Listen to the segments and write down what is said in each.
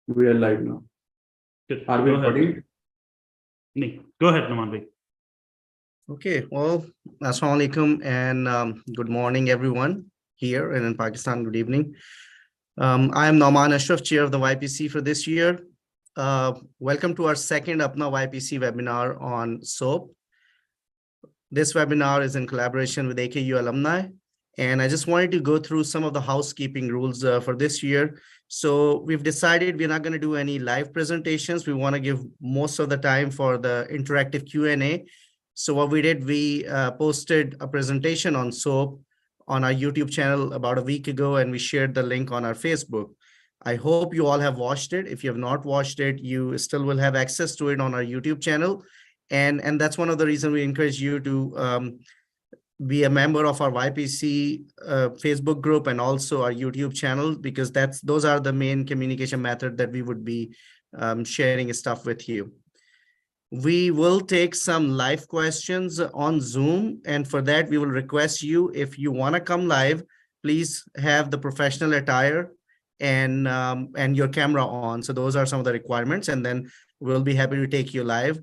We are live now. Good. Are we recording? Go ahead, Naman bhai. Okay, well, Assalamu alaikum and good morning, everyone here and in Pakistan. Good evening. I am Nauman Ashraf, chair of the YPC for this year. Welcome to our second Apna YPC webinar on SOAP. This webinar is in collaboration with AKU alumni. And I just wanted to go through some of the housekeeping rules for this year. So we've decided we're not going to do any live presentations. We want to give most of the time for the interactive Q&A. So what we did, we posted a presentation on SOAP on our YouTube channel about a week ago, and we shared the link on our Facebook. I hope you all have watched it. If you have not watched it, you still will have access to it on our YouTube channel. And that's one of the reasons we encourage you to be a member of our YPC Facebook group and also our YouTube channel, because those are the main communication method that we would be sharing stuff with you. We will take some live questions on Zoom, and for that we will request you, if you want to come live, please have the professional attire and your camera on. So those are some of the requirements, and then we'll be happy to take you live.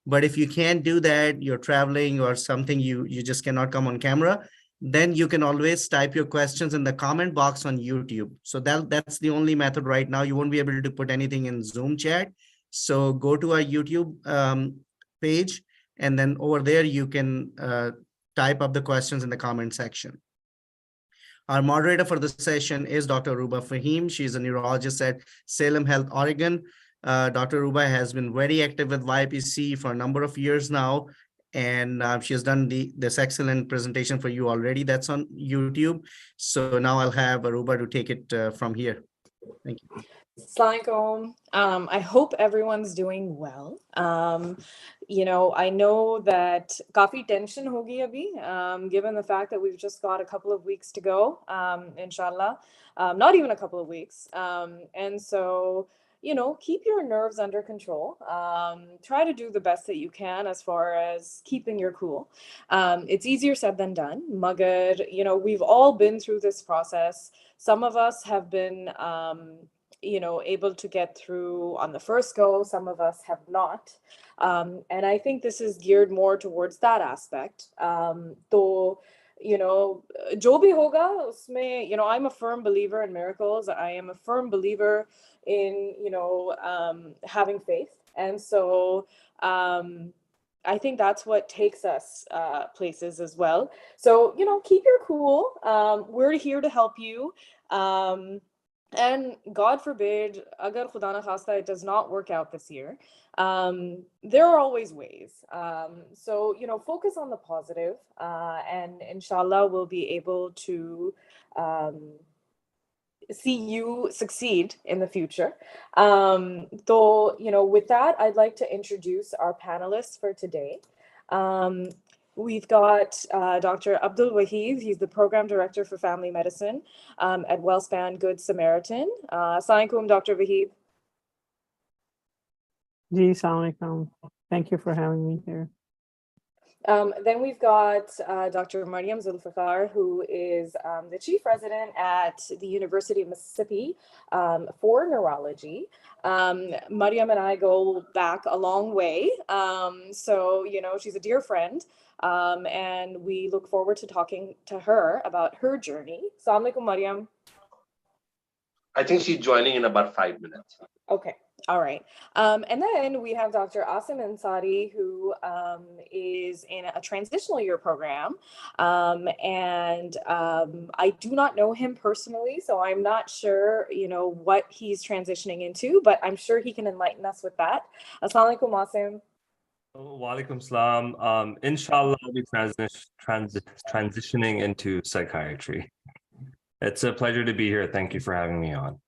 But if you can't do that, you're traveling or something, you just cannot come on camera, then you can always type your questions in the comment box on YouTube. So that's the only method right now. You won't be able to put anything in Zoom chat. So go to our YouTube page, and then over there you can type up the questions in the comment section. Our moderator for the session is Dr. Ruba Fahim. She's a neurologist at Salem Health, Oregon. Dr. Ruba has been very active with YPC for a number of years now, and she has done this excellent presentation for you already. That's on YouTube. So now I'll have Ruba to take it from here. Thank you. Assalamualaikum. I hope everyone's doing well. I know that काफी tension होगी अभी, given the fact that we've just got a couple of weeks to go, inshallah. Not even a couple of weeks. And so, keep your nerves under control. Try to do the best that you can as far as keeping your cool. It's easier said than done. Magar, we've all been through this process. Some of us have been able to get through on the first go. Some of us have not. And I think this is geared more towards that aspect. Jo bhi hoga, usme, I'm a firm believer in miracles. I am a firm believer in, having faith. And so I think that's what takes us places as well. So, keep your cool. We're here to help you. And God forbid, agar khuda na khasta, it does not work out this year. There are always ways. So, focus on the positive, and inshallah, we'll be able to see you succeed in the future. So, with that, I'd like to introduce our panelists for today. We've got Dr. Abdul Wahid. He's the Program Director for Family Medicine at Wellspan Good Samaritan. Assalamu alaikum, Dr. Wahid. Ji, assalamu alaikum. Thank you for having me here. Then we've got Dr. Mariam Zulfikar, who is the Chief Resident at the University of Mississippi for neurology. Mariam and I go back a long way. So, she's a dear friend. And we look forward to talking to her about her journey. Assalamu alaikum, Mariam. I think she's joining in about 5 minutes. Okay. All right. And then we have Dr. Asim Ansari, who is in a transitional year program. And I do not know him personally, so I'm not sure, what he's transitioning into, but I'm sure he can enlighten us with that. Assalamu alaikum, Asim. Wa alaikum salam. Inshallah, I'll be transitioning into psychiatry. It's a pleasure to be here. Thank you for having me on.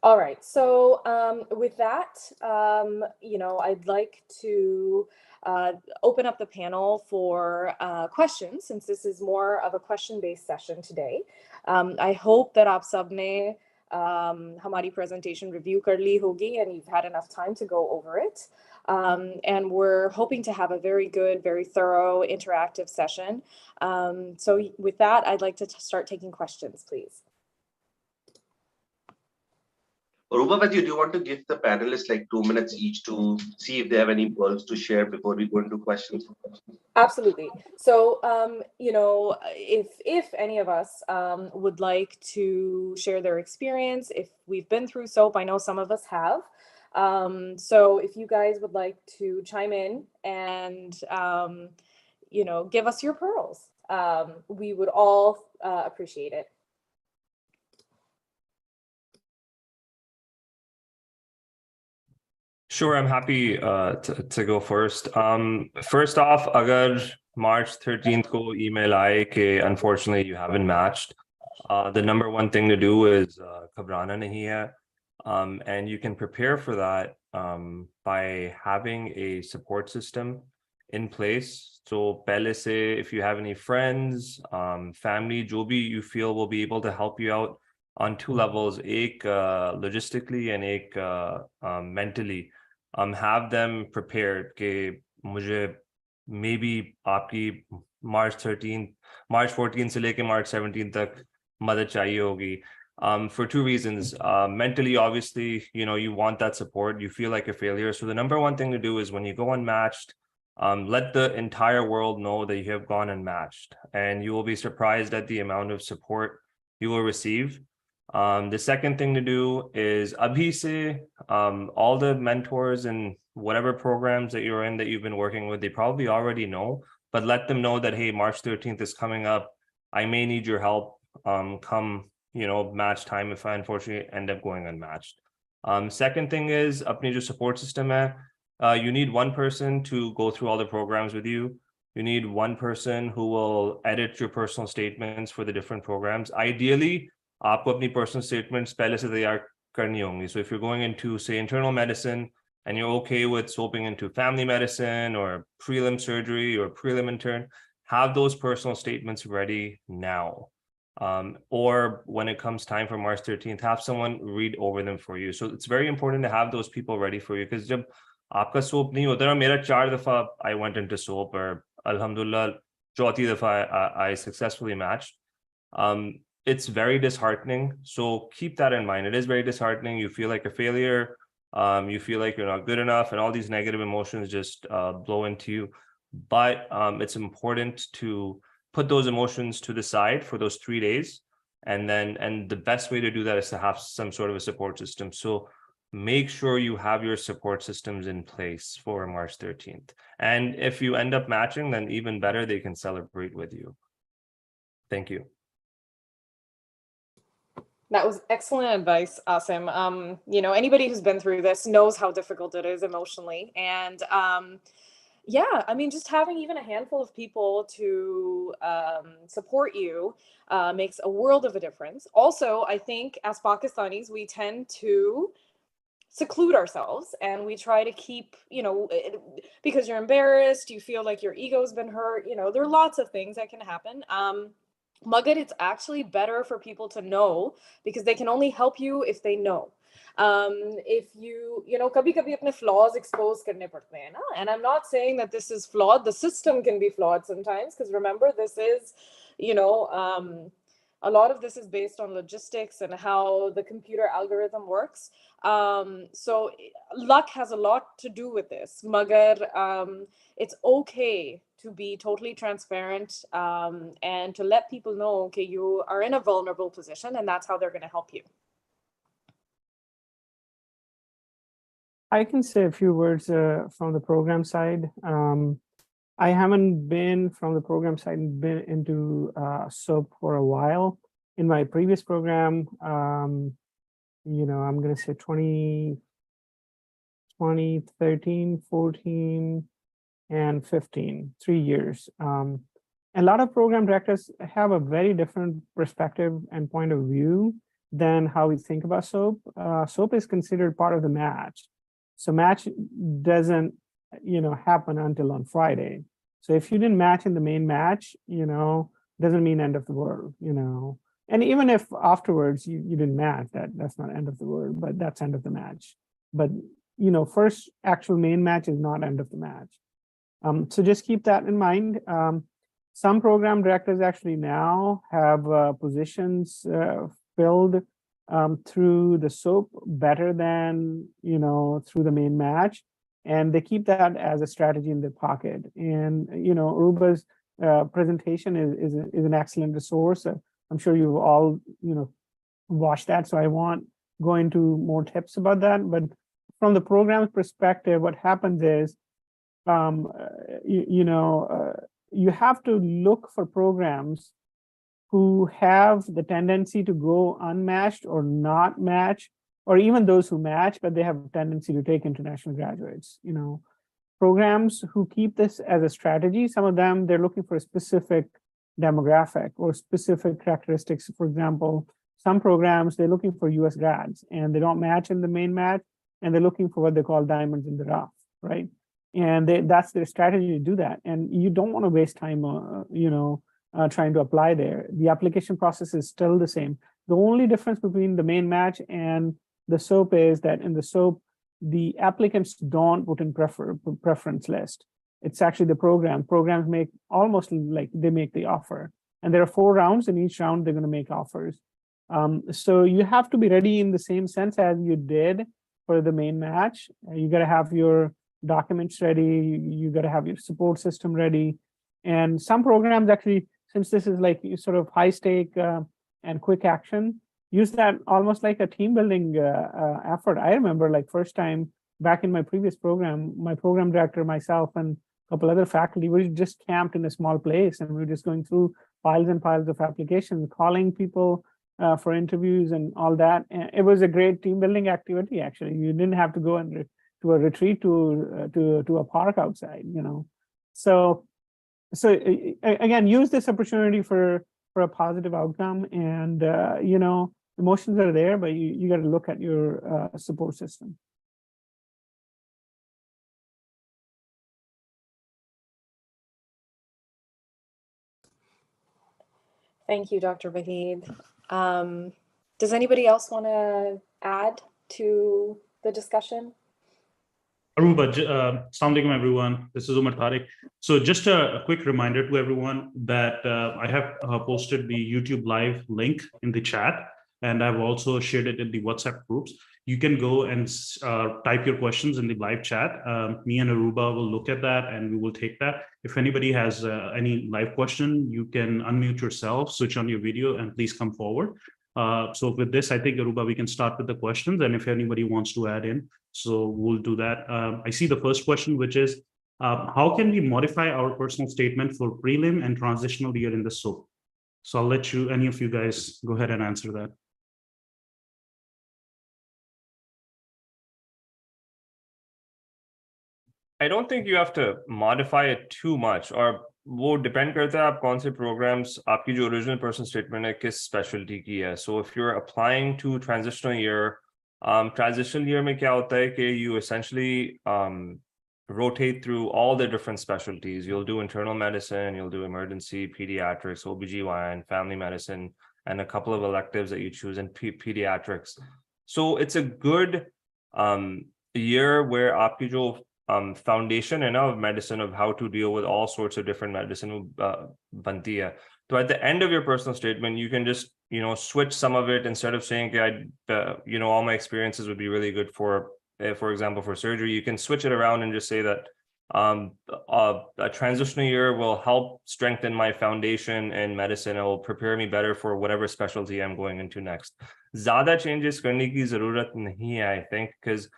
All right. So with that, I'd like to open up the panel for questions, since this is more of a question-based session today. I hope that aap sabne hamari presentation review kar li hogi and you've had enough time to go over it. And we're hoping to have a very good, very thorough, interactive session. So with that, I'd like to start taking questions, please. Rupa, do you want to give the panelists like 2 minutes each to see if they have any pearls to share before we go into questions? Absolutely. So, you know, if any of us would like to share their experience, if we've been through SOAP, I know some of us have. So if you guys would like to chime in and, you know, give us your pearls, we would all appreciate it. Sure, I'm happy to go first. First off, agar March 13th ko email aaye ke unfortunately you haven't matched, the number one thing to do is ghabrana nahi hai. And you can prepare for that by having a support system in place. So pehle se, if you have any friends, family, jo bhi you feel will be able to help you out on two levels, ek logistically and ek mentally. Have them prepared ke mujhe maybe aapki March 14th se leke March 17th tak madad chahiye hogi. For two reasons. Mentally, obviously, you know, you want that support, you feel like a failure. So the number one thing to do is when you go unmatched, let the entire world know that you have gone unmatched, and you will be surprised at the amount of support you will receive. The second thing to do is abhi se, all the mentors and whatever programs that you're in that you've been working with, they probably already know, but let them know that, hey, March 13th is coming up. I may need your help come, you know, match time if I unfortunately end up going unmatched. Second thing is apni jo support system hai, you need one person to go through all the programs with you. You need one person who will edit your personal statements for the different programs. Ideally, aapko apni personal statements pehle se taiyar karni hongi. So if you're going into, say, internal medicine and you're okay with swapping into family medicine or prelim surgery or prelim intern, have those personal statements ready now. Or when it comes time for March 13th, have someone read over them for you. So it's very important to have those people ready for you, because jab aapka SOAP nahi hota na, mera 4 dafa I went into SOAP, or alhamdulillah, chauthi dafa I successfully matched. It's very disheartening. So keep that in mind. It is very disheartening. You feel like a failure. You feel like you're not good enough, and all these negative emotions just blow into you. But it's important to put those emotions to the side for those 3 days. And the best way to do that is to have some sort of a support system. So make sure you have your support systems in place for March 13th. And if you end up matching, then even better, they can celebrate with you. Thank you. That was excellent advice, Asim. You know, anybody who's been through this knows how difficult it is emotionally. And yeah, I mean, just having even a handful of people to support you makes a world of a difference. Also, I think as Pakistanis, we tend to seclude ourselves, and we try to keep, you know, because you're embarrassed, you feel like your ego's been hurt, you know, there are lots of things that can happen. Magar, it's actually better for people to know, because they can only help you if they know. If you know, kabhi apne flaws expose karne padte hain na? And I'm not saying that this is flawed. The system can be flawed sometimes, because remember, this is, you know, a lot of this is based on logistics and how the computer algorithm works. So luck has a lot to do with this. Magar, it's okay to be totally transparent and to let people know, okay, you are in a vulnerable position, and that's how they're going to help you. I can say a few words from the program side. I haven't been from the program side and been into SOAP for a while. In my previous program, you know, I'm going to say 2013, 14, and 15, 3 years. A lot of program directors have a very different perspective and point of view than how we think about SOAP. SOAP is considered part of the match. So match doesn't, you know, happen until on Friday. So if you didn't match in the main match, you know, doesn't mean end of the world, you know. And even if afterwards you didn't match, that's not end of the world, but that's end of the match. But, you know, first actual main match is not end of the match. So just keep that in mind. Some program directors actually now have positions filled through the SOAP better than, through the main match. And they keep that as a strategy in their pocket. And, Aruba's presentation is an excellent resource. I'm sure you've all, watched that, so I won't go into more tips about that. But from the program's perspective, what happens is, you have to look for programs who have the tendency to go unmatched or not match, or even those who match, but they have a tendency to take international graduates. Programs who keep this as a strategy, some of them, they're looking for a specific demographic or specific characteristics. For example, some programs, they're looking for US grads and they don't match in the main match, and they're looking for what they call diamonds in the rough, right? And that's their strategy to do that. And you don't want to waste time, trying to apply there. The application process is still the same. The only difference between the main match and the SOAP is that in the SOAP, the applicants don't put in preference list. It's actually the programs make almost like they make the offer. And there are 4 rounds, and each round they're going to make offers. So you have to be ready in the same sense as you did for the main match. You got to have your documents ready. You got to have your support system ready. And some programs actually, since this is like sort of high stake and quick action, use that almost like a team building effort. I remember like first time back in my previous program, my program director, myself, and a couple other faculty, we just camped in a small place, and we were just going through piles and piles of applications, calling people for interviews and all that. And it was a great team building activity. Actually, you didn't have to go to a retreat to a park outside. So again, use this opportunity for a positive outcome. And emotions are there, but you got to look at your support system. Thank you, Dr. Vahid. Does anybody else want to add to the discussion? Aruba, Assalamu alaikum everyone. This is Umar Tariq. So just a quick reminder to everyone that I have posted the YouTube live link in the chat, and I've also shared it in the WhatsApp groups. You can go and type your questions in the live chat. Me and Aruba will look at that, and we will take that. If anybody has any live question, you can unmute yourself, switch on your video, and please come forward. So with this, I think, Aruba, we can start with the questions, and if anybody wants to add in, so we'll do that. I see the first question, which is, how can we modify our personal statement for prelim and transitional year in the SOAP? So I'll let any of you guys go ahead and answer that. I don't think you have to modify it too much, or वो depend करता है आप कौन से programs आपकी जो original personal statement है किस specialty की है. So if you're applying to transitional year में क्या होता है कि you essentially rotate through all the different specialties. You'll do internal medicine, you'll do emergency, pediatrics, OBGYN, family medicine, and a couple of electives that you choose in pediatrics. So it's a good year where आपकी जो foundation of medicine of how to deal with all sorts of different medicine banti hai. So at the end of your personal statement, you can just switch some of it. Instead of saying all my experiences would be really good for example for surgery, you can switch it around and just say that a transitional year will help strengthen my foundation in medicine. It will prepare me better for whatever specialty I'm going into next. Zyada changes karne ki zarurat nahi hai, I think, because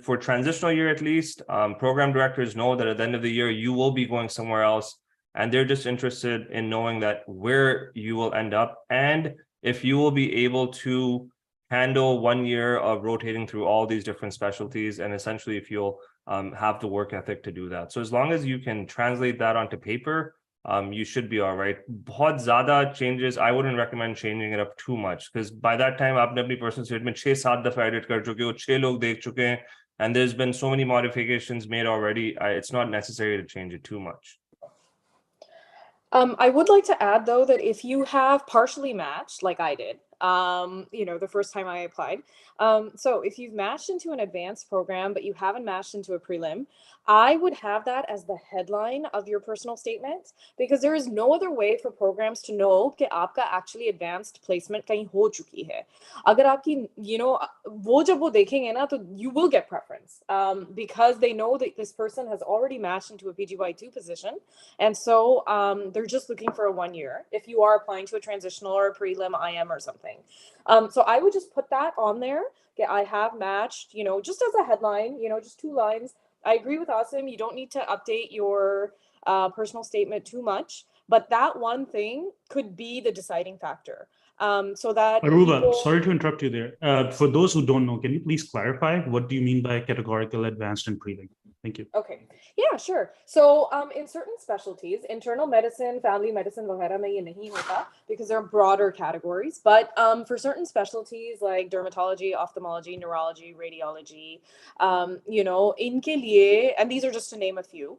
for transitional year at least, program directors know that at the end of the year you will be going somewhere else, and they're just interested in knowing that where you will end up and if you will be able to handle 1 year of rotating through all these different specialties, and essentially if you'll have the work ethic to do that. So as long as you can translate that onto paper, you should be all right. बहुत ज़्यादा changes, I wouldn't recommend changing it up too much, because by that time आपने अपनी personal statement 6-7 दफा edit कर चुके हो, 6 लोग देख चुके हैं, and there's been so many modifications made already. It's not necessary to change it too much. I would like to add, though, that if you have partially matched, like I did, the first time I applied. So if you've matched into an advanced program, but you haven't matched into a prelim, I would have that as the headline of your personal statement, because there is no other way for programs to know कि आपका actually advanced placement कहीं हो चुकी है. अगर आपकी, वो जब वो देखेंगे ना, तो you will get preference, because they know that this person has already matched into a PGY2 position. And so they're just looking for a 1 year if you are applying to a transitional or a prelim IM or something. So I would just put that on there. Okay, I have matched, just as a headline, just 2 lines. I agree with Asim. You don't need to update your personal statement too much, but that one thing could be the deciding factor. So that Aruba, sorry to interrupt you there. For those who don't know, can you please clarify what do you mean by categorical, advanced, and prelim? Thank you. Okay. Yeah, sure. So in certain specialties, internal medicine, family medicine, वगैरह में ये नहीं होता because they're broader categories. But for certain specialties like dermatology, ophthalmology, neurology, radiology, इनके लिए, and these are just to name a few,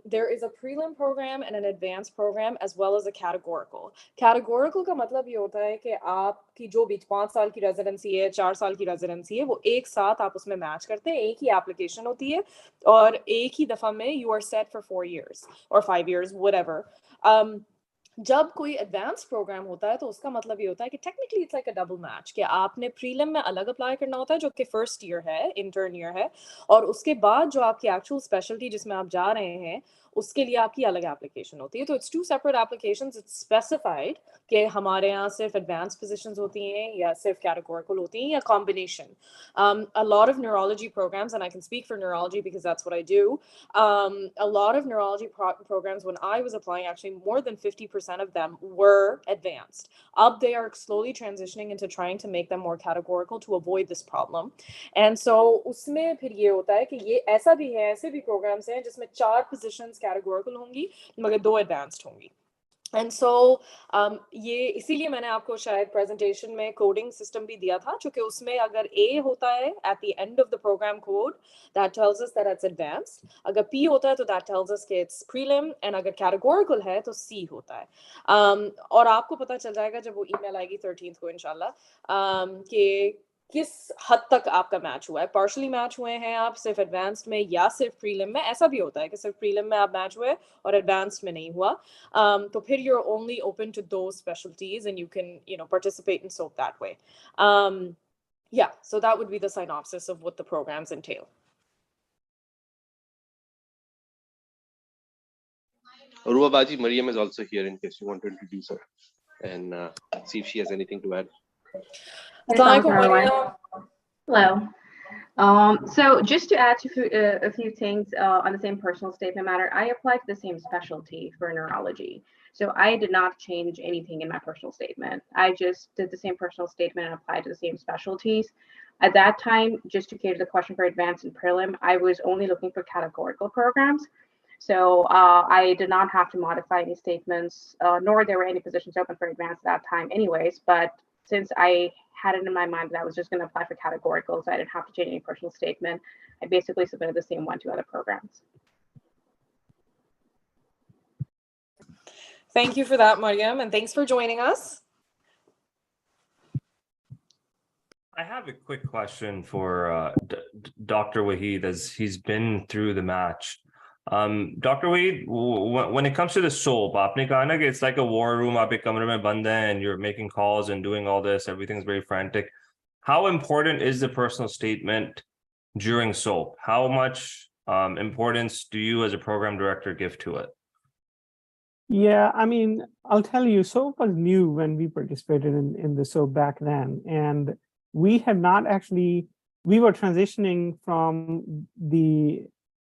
there is a prelim program and an advanced program as well as a categorical. Categorical का मतलब ये होता है कि आपकी जो भी 5 साल की रेजिडेंसी है, 4 साल की रेजिडेंसी है, वो एक साथ आप उसमें मैच करते हैं, एक ही एप्लीकेशन होती है और एक ही दफा में you are set for 4 years or 5 years, whatever. जब कोई एडवांस प्रोग्राम होता है तो उसका मतलब ये होता है कि technically it's like a double match, कि आपने प्रीलिम में अलग अप्लाई करना होता है जो कि फर्स्ट ईयर है, इंटर्न ईयर है, और उसके बाद जो आपकी एक्चुअल स्पेशलिटी जिसमें आप जा रहे हैं उसके लिए आपकी अलग एप्लीकेशन होती है. तो it's 2 separate applications. It's specified कि हमारे यहाँ सिर्फ एडवांस पोजीशंस होती हैं या सिर्फ कैटेगोरिकल होती हैं या combination. A lot of neurology programs, and I can speak for neurology because that's what I do, a lot of neurology programs when I was applying, actually more than 50% of them were advanced. Up they are slowly transitioning into trying to make them more categorical to avoid this problem. And so उसमें फिर ये होता है कि ये ऐसा भी है, ऐसे भी programs हैं जिसमें 4 positions categorical होंगी मगर 2 advanced होंगी. And so ये इसीलिए मैंने आपको शायद presentation में coding system भी दिया था, क्योंकि उसमें अगर A होता है at the end of the program code, that tells us that it's advanced. अगर P होता है तो that tells us कि it's prelim, and अगर categorical है तो C होता है. और आपको पता चल जाएगा जब वो email आएगी 13th को इंशाल्लाह कि किस हद तक आपका मैच हुआ है. पार्शली मैच हुए हैं आप सिर्फ एडवांस्ड में या सिर्फ प्रीलिम में. ऐसा भी होता है कि सिर्फ प्रीलिम में आप मैच हुए और एडवांस्ड में नहीं हुआ, तो फिर you're only open to those specialties and you can participate in SOAP that way. Yeah, so that would be the synopsis of what the programs entail. Aruba Baji, Mariam is also here in case you want to introduce her and see if she has anything to add. Hello. So just to add to a few things on the same personal statement matter, I applied to the same specialty for neurology. So I did not change anything in my personal statement. I just did the same personal statement and applied to the same specialties. At that time, just to cater the question for advanced and prelim, I was only looking for categorical programs. So I did not have to modify any statements, nor there were any positions open for advanced at that time anyways. But since I had it in my mind that I was just going to apply for categorical, so I didn't have to change any personal statement, I basically submitted the same one to other programs. Thank you for that, Mariam, and thanks for joining us. I have a quick question for Dr. Waheed, as he's been through the match. Dr. Waheed, when it comes to the SOAP, aapne kaha na ki it's like a war room, aap ek kamre mein band hai and you're making calls and doing all this, everything's very frantic. How important is the personal statement during SOAP? How much importance do you as a program director give to it? Yeah, I mean, I'll tell you, SOAP was new when we participated in the SOAP back then. And we had not actually, we were transitioning from the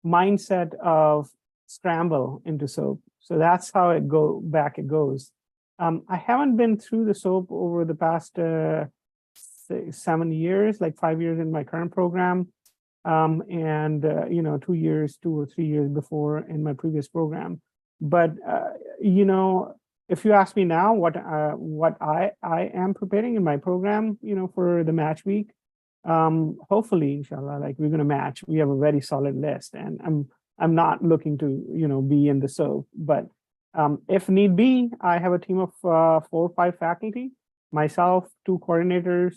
mindset of scramble into SOAP. So that's how it goes. I haven't been through the SOAP over the past 7 years, like 5 years in my current program. And 2 or 3 years before in my previous program. But if you ask me now what I am preparing in my program, for the match week, hopefully, inshallah, like we're going to match. We have a very solid list, and I'm not looking to be in the SOAP. But if need be, I have a team of 4 or 5 faculty myself, 2 coordinators,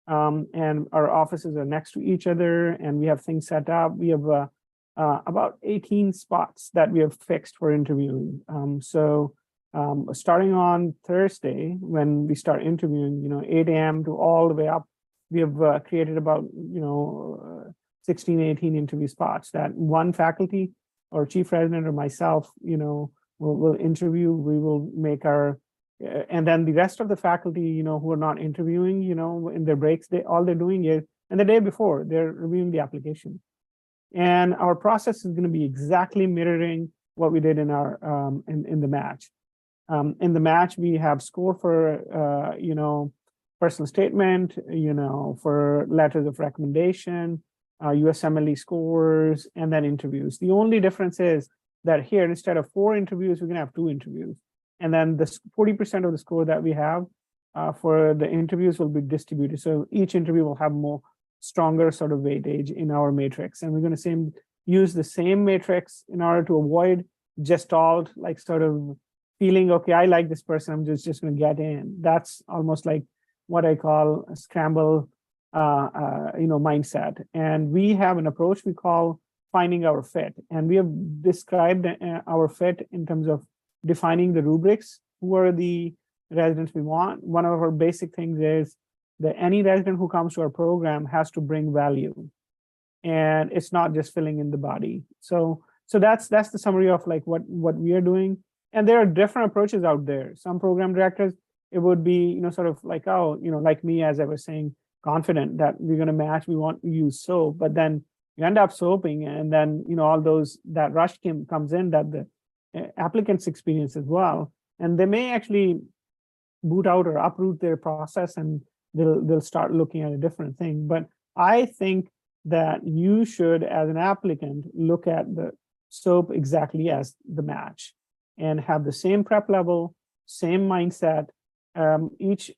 and our offices are next to each other, and we have things set up. We have about 18 spots that we have fixed for interviewing. Starting on Thursday, when we start interviewing, 8 a.m. to all the way up, we have created about, 16, 18 interview spots that one faculty or chief resident or myself, will interview. We will make our, and then the rest of the faculty, who are not interviewing, in their breaks, all they're doing is, and the day before, they're reviewing the application. And our process is going to be exactly mirroring what we did in our in the match. In the match, we have score for personal statement, for letters of recommendation, USMLE scores, and then interviews. The only difference is that here, instead of 4 interviews, we're going to have 2 interviews. And then the 40% of the score that we have for the interviews will be distributed. So each interview will have more stronger sort of weightage in our matrix. And we're going to use the same matrix in order to avoid gestalt, like sort of feeling, okay, I like this person, I'm just going to get in. That's almost like what I call a scramble mindset. And we have an approach we call finding our fit. And we have described our fit in terms of defining the rubrics. Who are the residents we want? One of our basic things is that any resident who comes to our program has to bring value. And it's not just filling in the body. So that's the summary of like what we are doing. And there are different approaches out there. Some program directors, it would be, sort of like, oh, like me, as I was saying, confident that we're going to match, we want to use soap, but then you end up soaping, and then, all that rush comes in that the applicants experience as well. And they may actually boot out or uproot their process, and they'll start looking at a different thing. But I think that you should, as an applicant, look at the soap exactly as the match and have the same prep level, same mindset. Each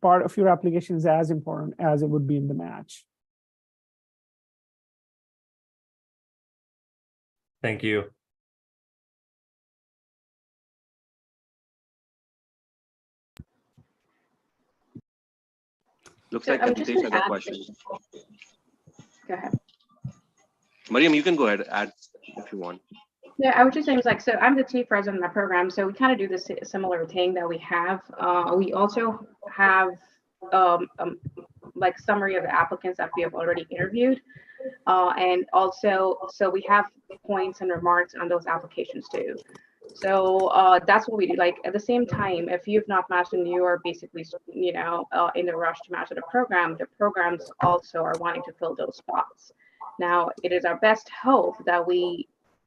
part of your application is as important as it would be in the match. Thank you. Looks So like I'm just Aditesh gonna has a add- question. Go ahead. Mariam, you can go ahead, add if you want. Yeah, I was just saying, so I'm the chief president of my program, so we kind of do this similar thing that we have. We also have like summary of the applicants that we have already interviewed, and also so we have points and remarks on those applications too. So that's what we do. Like at the same time, if you've not matched and you are basically in the rush to match to the programs also are wanting to fill those spots. Now it is our best hope that we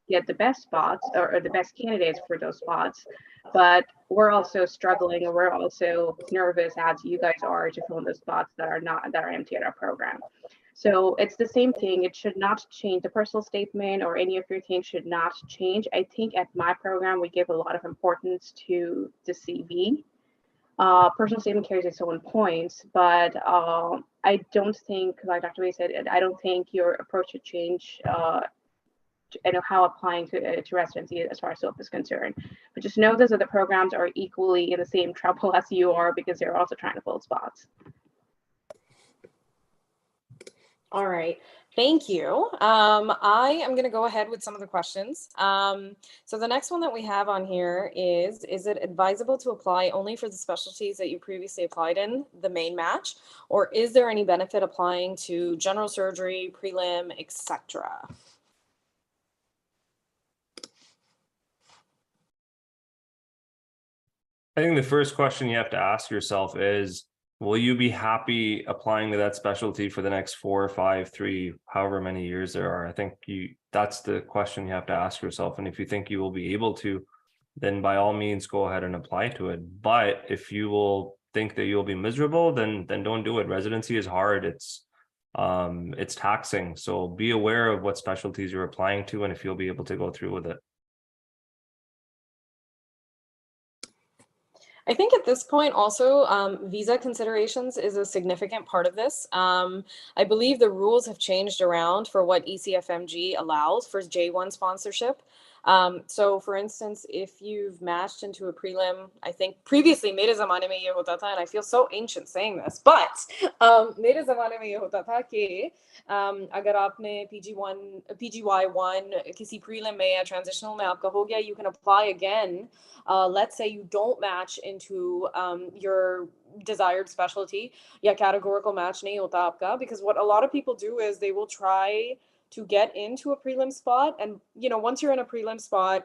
get the best spots or the best candidates for those spots, but we're also struggling, or we're also nervous, as you guys are, to fill in the spots that are empty at our program. So it's the same thing. It should not change. The personal statement or any of your things should not change. I think at my program we give a lot of importance to the CV. Personal statement carries its own points, but I don't think, like Dr. May said, I don't think your approach should change. How applying to residency as far as SOAP is concerned. But just know those other programs are equally in the same trouble as you are, because they're also trying to fill spots. All right, thank you. I am going to go ahead with some of the questions. So the next one that we have on here is it advisable to apply only for the specialties that you previously applied in the main match, or is there any benefit applying to general surgery, prelim, etc.? I think the first question you have to ask yourself is, will you be happy applying to that specialty for the next 4 or 5, 3, however many years there are? I think that's the question you have to ask yourself. And if you think you will be able to, then by all means, go ahead and apply to it. But if you will think that you'll be miserable, then don't do it. Residency is hard. It's taxing. So be aware of what specialties you're applying to and if you'll be able to go through with it. I think at this point also visa considerations is a significant part of this. I believe the rules have changed around for what ECFMG allows for J1 sponsorship. So for instance, if you've matched into a prelim, I think previously mere zamane mein ye hota tha, and I feel so ancient saying this, but mere zamane mein ye hota tha ki agar aapne PGY1 kisi prelim mein ya transitional mein aapka ho gaya, you can apply again. Let's say you don't match into your desired specialty, ya categorical match nahi hota aapka, because what a lot of people do is they will try to get into a prelim spot, and once you're in a prelim spot,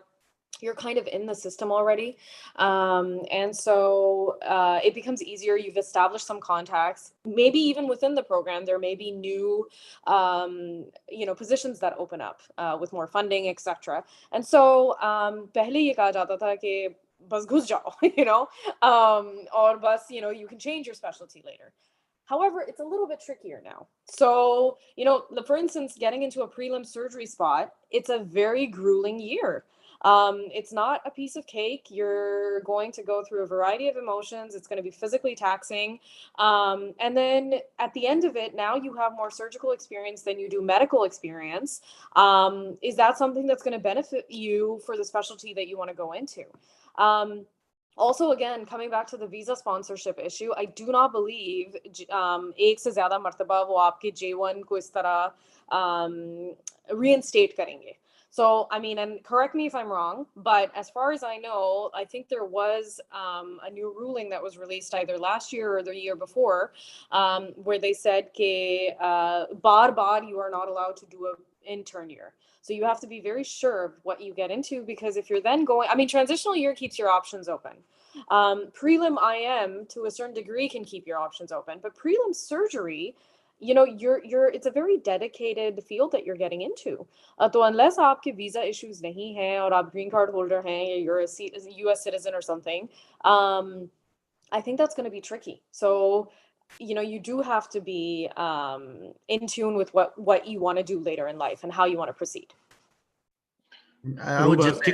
you're kind of in the system already, and so it becomes easier. You've established some contacts, maybe even within the program there may be new positions that open up with more funding, etc. And so pehle ye kaha jata tha ki bas ghus jao, or bas you can change your specialty later. However, it's a little bit trickier now. So, for instance, getting into a prelim surgery spot, it's a very grueling year. It's not a piece of cake. You're going to go through a variety of emotions. It's going to be physically taxing. And then at the end of it, now you have more surgical experience than you do medical experience. Is that something that's going to benefit you for the specialty that you want to go into? Also, again, coming back to the visa sponsorship issue, I do not believe एक से ज़्यादा मर्तबा वो आपके J1 को इस तरह reinstate करेंगे. So, I mean, and correct me if I'm wrong, but as far as I know, I think there was a new ruling that was released either last year or the year before, where they said that bar you are not allowed to do an intern year. So you have to be very sure of what you get into, because if you're then going, I mean, transitional year keeps your options open. Prelim IM to a certain degree can keep your options open, but prelim surgery, it's a very dedicated field that you're getting into. So unless aapke visa issues nahi hai aur aap green card holder hain, or you're a US citizen or something, I think that's going to be tricky. So you do have to be in tune with what you want to do later in life and how you want to proceed. I would just go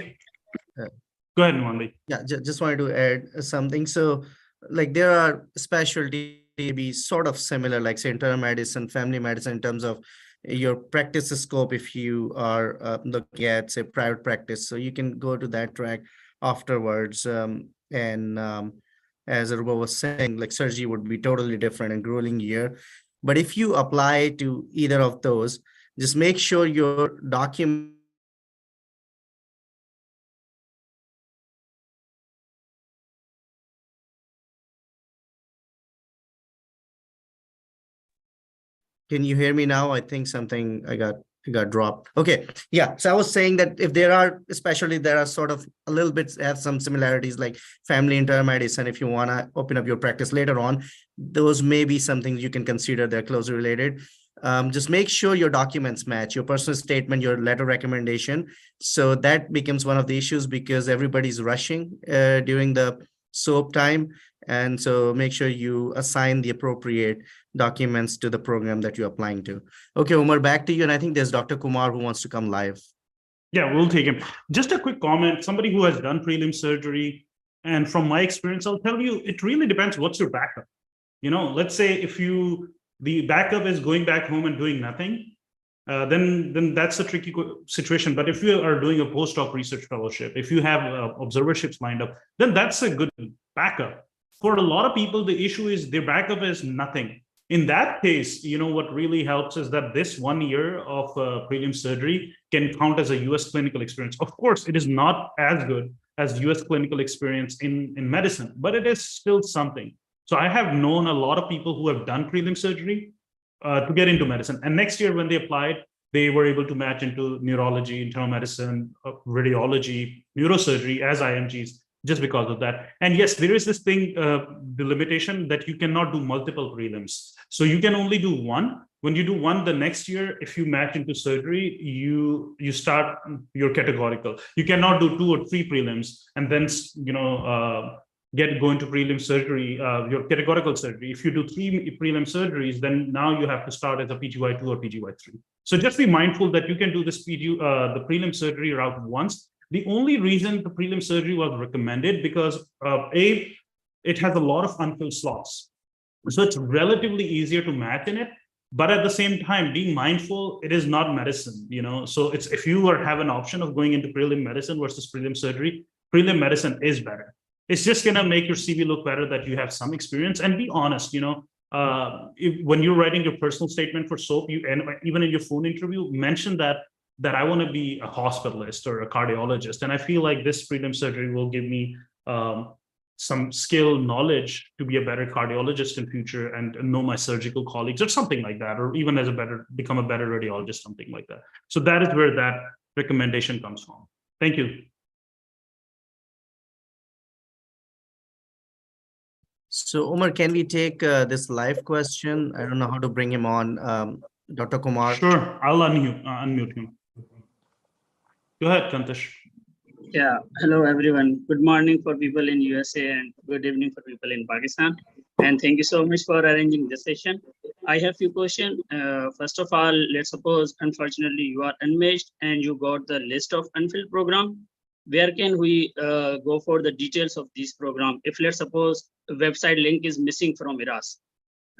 ahead, Nwandi. Yeah, just wanted to add something. So like there are specialty be sort of similar, like say internal medicine, family medicine, in terms of your practice scope. If you are looking at say private practice, so you can go to that track afterwards. As Aruba was saying, like surgery would be totally different and grueling year. But if you apply to either of those, just make sure your document Can you hear me now? I think something I got dropped. Okay. Yeah. So I was saying that if there are, especially there are sort of a little bit have some similarities like family internal medicine. If you want to open up your practice later on, those may be some things you can consider. They're closely related. Just make sure your documents match your personal statement, your letter recommendation. So that becomes one of the issues because everybody's rushing during the SOAP time. And so make sure you assign the appropriate documents to the program that you're applying to. Okay, Umar, back to you. And I think there's Dr. Kumar who wants to come live. Yeah, we'll take him. Just a quick comment. Somebody who has done prelim surgery, and from my experience, I'll tell you, it really depends what's your backup. Let's say if the backup is going back home and doing nothing, then that's a tricky situation. But if you are doing a postdoc research fellowship, if you have observerships lined up, then that's a good backup. For a lot of people, the issue is their backup is nothing. In that case, what really helps is that this 1 year of prelim surgery can count as a US clinical experience. Of course, it is not as good as US clinical experience in medicine, but it is still something. So I have known a lot of people who have done prelim surgery to get into medicine. And next year when they applied, they were able to match into neurology, internal medicine, radiology, neurosurgery as IMGs. Just because of that. And yes, there is this thing, the limitation that you cannot do multiple prelims. So you can only do one. When you do one, the next year, if you match into surgery, you start your categorical. You cannot do 2 or 3 prelims and then, go into prelim surgery, your categorical surgery. If you do 3 prelim surgeries, then now you have to start as a PGY2 or PGY3. So just be mindful that you can do this the prelim surgery route once. The only reason the prelim surgery was recommended because it has a lot of unfilled slots. So it's relatively easier to match in it. But at the same time, being mindful, it is not medicine, So it's if you have an option of going into prelim medicine versus prelim surgery, prelim medicine is better. It's just gonna make your CV look better that you have some experience, and be honest, when you're writing your personal statement for SOAP, and even in your phone interview, mention that I want to be a hospitalist or a cardiologist. And I feel like this prelim surgery will give me some skill knowledge to be a better cardiologist in future and know my surgical colleagues or something like that, or even become a better radiologist, something like that. So that is where that recommendation comes from. Thank you. So Umar, can we take this live question? I don't know how to bring him on. Dr. Kumar. Sure, I'll unmute him. Go ahead, Kantish. Yeah, hello everyone. Good morning for people in USA and good evening for people in Pakistan. And thank you so much for arranging this session. I have few questions. First of all, let's suppose, unfortunately, you are unmatched and you got the list of unfilled program. Where can we go for the details of this program? If let's suppose a website link is missing from IRAS.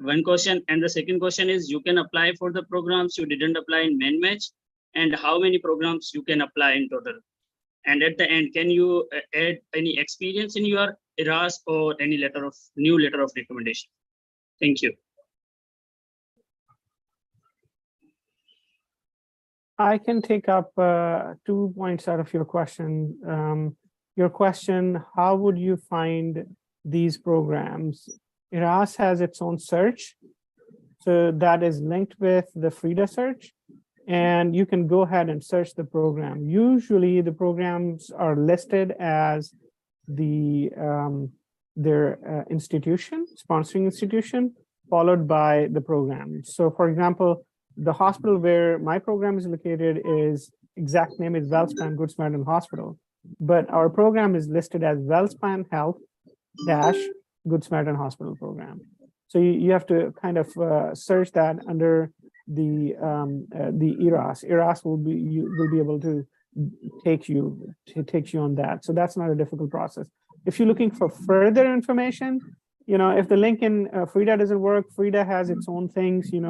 One question. And the second question is, you can apply for the programs you didn't apply in main match, and how many programs you can apply in total. And at the end, can you add any experience in your IRAS or any new letter of recommendation? Thank you. I can take up 2 points out of your question. Your question, how would you find these programs? IRAS has its own search, so that is linked with the FRIDA search, and you can go ahead and search the program. Usually the programs are listed as their institution, sponsoring institution, followed by the program. So for example, the hospital where my program is located exact name is WellSpan Good Samaritan Hospital, but our program is listed as WellSpan Health - Good Samaritan Hospital program. So you have to kind of search that under the IRAS. IRAS will be able to take you on that. So that's not a difficult process. If you're looking for further information, if the link in FRIDA doesn't work, FRIDA has its own things. If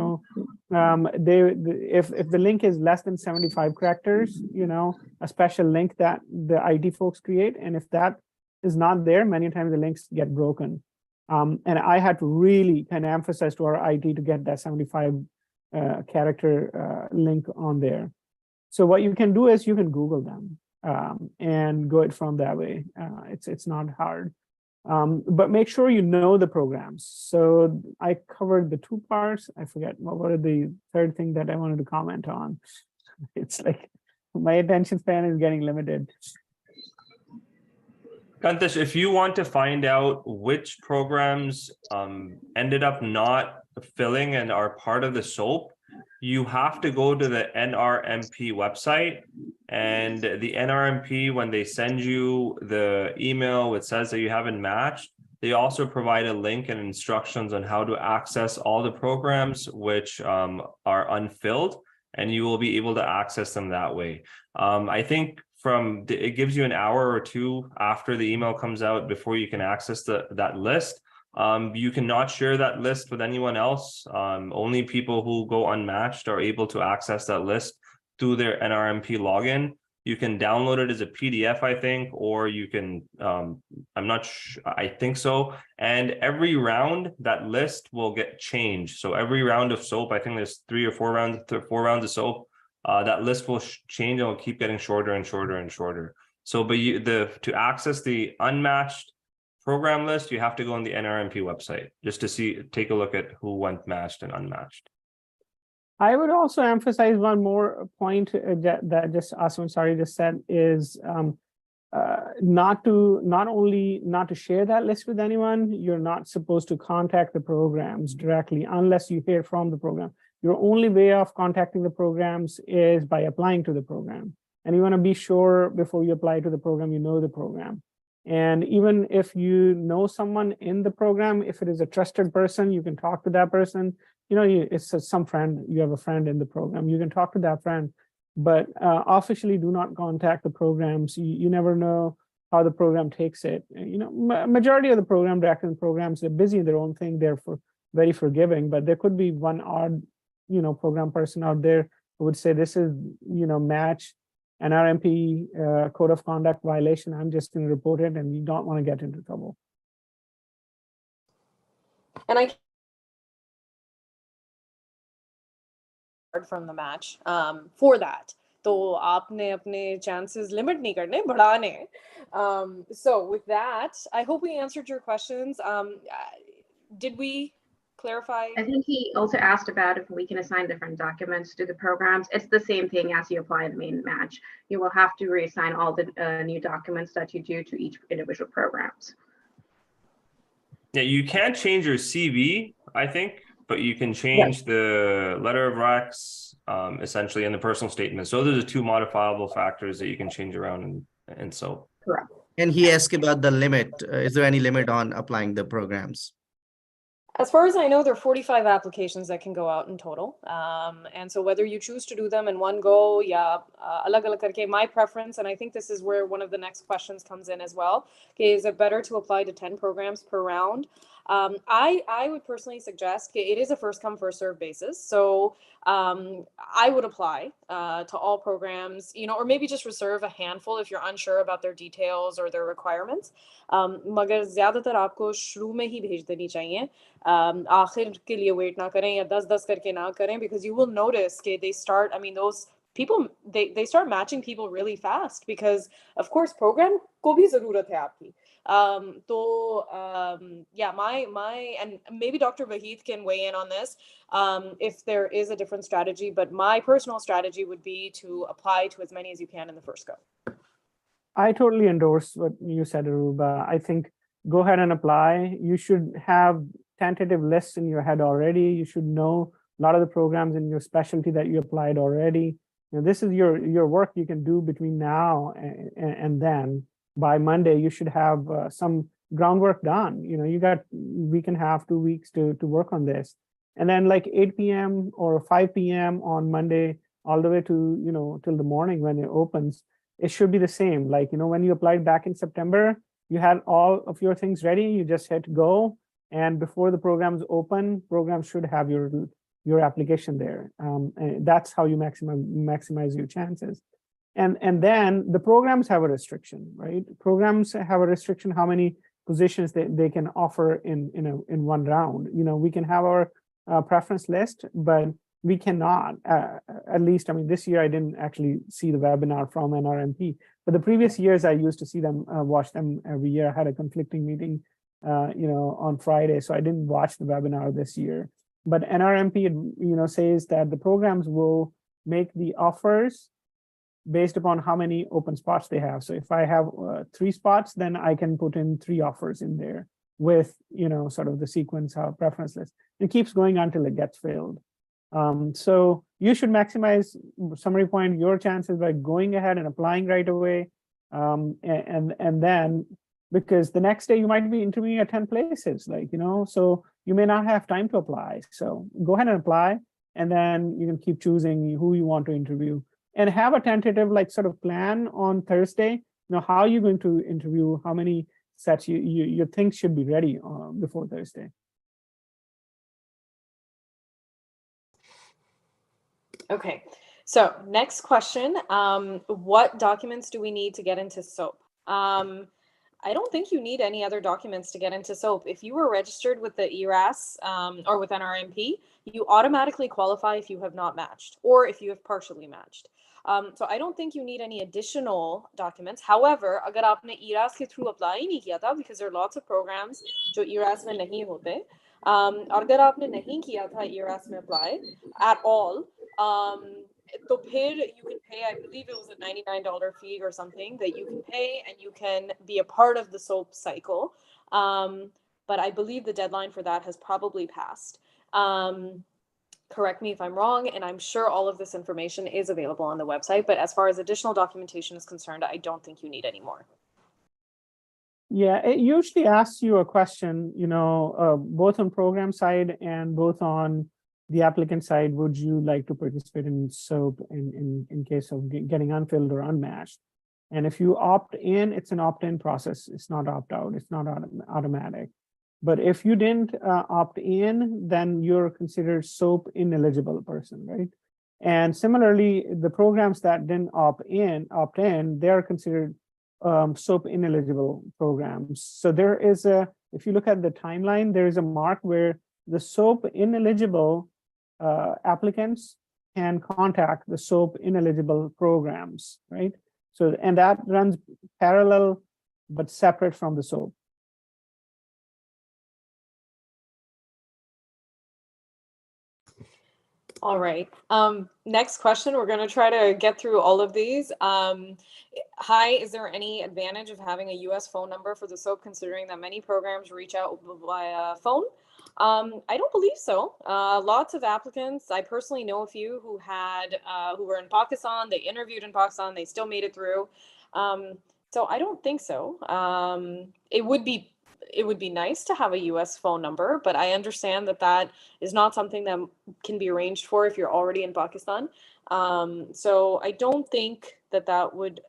the link is less than 75 characters, a special link that the IT folks create, and if that is not there, many times the links get broken. And I had to really kind of emphasize to our IT to get that 75 character link on there. So what you can do is you can Google them and go it from that way. It's not hard. But make sure you know the programs. So I covered the 2 parts. I forget what are the third thing that I wanted to comment on. It's like my attention span is getting limited. Kantish, if you want to find out which programs ended up not filling and are part of the SOAP, you have to go to the NRMP website, and the NRMP, when they send you the email which says that you haven't matched, they also provide a link and instructions on how to access all the programs which are unfilled, and you will be able to access them that way. I think it gives you an hour or 2 after the email comes out before you can access that list. You cannot share that list with anyone else. Only people who go unmatched are able to access that list through their NRMP login. You can download it as a PDF, I think, or you can, I'm not sure, I think so. And every round, that list will get changed. So every round of SOAP, I think there's 3 or 4 rounds of SOAP, that list will change and will keep getting shorter and shorter and shorter. So, but to access the unmatched program list, you have to go on the NRMP website just to take a look at who went matched and unmatched. I would also emphasize one more point that just Aswan just said is not to share that list with anyone. You're not supposed to contact the programs directly unless you hear from the program. Your only way of contacting the programs is by applying to the program. And you want to be sure before you apply to the program, you know the program. And even if you know someone in the program, if it is a trusted person, you can talk to that person. It's some friend, you have a friend in the program, you can talk to that friend, but officially do not contact the programs. You never know how the program takes it. Majority of the program directors and programs, they're busy in their own thing, they're very forgiving, but there could be one odd program person out there who would say this is, match NRMP code of conduct violation, I'm just going to report it, and you don't want to get into trouble. And I from the match for that. तो आपने अपने chances limit नहीं करने, बढ़ाने. So with that, I hope we answered your questions. Did we clarify? I think he also asked about if we can assign different documents to the programs. It's the same thing as you apply the main match. You will have to reassign all the new documents that you do to each individual programs. Yeah, you can't change your CV, I think, but you can change the letter of recs, essentially, in the personal statement. So those are the two modifiable factors that you can change around and so. Correct. And he asked about the limit. Is there any limit on applying the programs? As far as I know, there are 45 applications that can go out in total. And so whether you choose to do them in one go, alag alag karke, my preference, and I think this is where one of the next questions comes in as well, okay, is it better to apply to 10 programs per round? I would personally suggest it is a first come first serve basis. So I would apply to all programs, or maybe just reserve a handful if you're unsure about their details or their requirements. मगर ज़्यादातर आपको शुरू में ही भेज देनी चाहिए. आखिर के लिए wait ना करें या 10 करके ना करें, because you will notice that they start, those people, they start matching people really fast, because of course program को भी ज़रूरत है आपकी. My and maybe Dr. Vahid can weigh in on this if there is a different strategy, but my personal strategy would be to apply to as many as you can in the first go. I totally endorse what you said, Aruba. I think go ahead and apply. You should have tentative lists in your head already. You should know a lot of the programs in your specialty that you applied already. This is your work you can do between now and then. By Monday, you should have some groundwork done. You got a week and a half, 2 weeks to work on this. And then like 8 p.m. or 5 p.m. on Monday, all the way to, till the morning when it opens, it should be the same. Like, when you applied back in September, you had all of your things ready, you just hit go. And before the programs open, programs should have your application there. And that's how you maximize your chances. And then the programs have a restriction, right? Programs have a restriction how many positions they can offer in one round. We can have our preference list, but we cannot, at least, this year I didn't actually see the webinar from NRMP, but the previous years I used to see them, watch them every year. I had a conflicting meeting, on Friday, so I didn't watch the webinar this year. But NRMP, says that the programs will make the offers based upon how many open spots they have. So if I have 3 spots, then I can put in 3 offers in there with, sort of the sequence of preference list. It keeps going until it gets filled. So you should maximize, summary point, your chances by going ahead and applying right away. And then, because the next day you might be interviewing at 10 places, so you may not have time to apply. So go ahead and apply, and then you can keep choosing who you want to interview. And have a tentative sort of plan on Thursday, how you're going to interview, how many sets you think should be ready before Thursday. Okay, so next question. What documents do we need to get into SOAP? I don't think you need any other documents to get into SOAP. If you were registered with the ERAS or with NRMP, you automatically qualify if you have not matched or if you have partially matched. So I don't think you need any additional documents. However, अगर आपने ERAS के through apply नहीं किया था, because there are lots of programs जो ERAS में नहीं होते, और अगर आपने नहीं किया था ERAS में apply at all, तो फिर you can pay, I believe it was a $99 fee or something that you can pay, and you can be a part of the SOAP cycle. But I believe the deadline for that has probably passed. Correct me if I'm wrong, and I'm sure all of this information is available on the website, but as far as additional documentation is concerned, I don't think you need any more. Yeah, it usually asks you a question, both on program side and both on the applicant side. Would you like to participate in SOAP in case of getting unfilled or unmatched? And if you opt in, it's an opt-in process. It's not opt-out. It's not automatic. But if you didn't opt in, then you're considered SOAP ineligible person, right? And similarly, the programs that didn't opt in, they're considered SOAP ineligible programs. So there is if you look at the timeline, there is a mark where the SOAP ineligible applicants can contact the SOAP ineligible programs, right? So, and that runs parallel but separate from the SOAP. All right. Next question. We're going to try to get through all of these. Hi, is there any advantage of having a US phone number for the SOAP, considering that many programs reach out via phone? I don't believe so. Lots of applicants. I personally know a few who had who were in Pakistan. They interviewed in Pakistan. They still made it through. So I don't think so. It would be nice to have a US phone number, but I understand that that is not something that can be arranged for if you're already in Pakistan. So I don't think that that would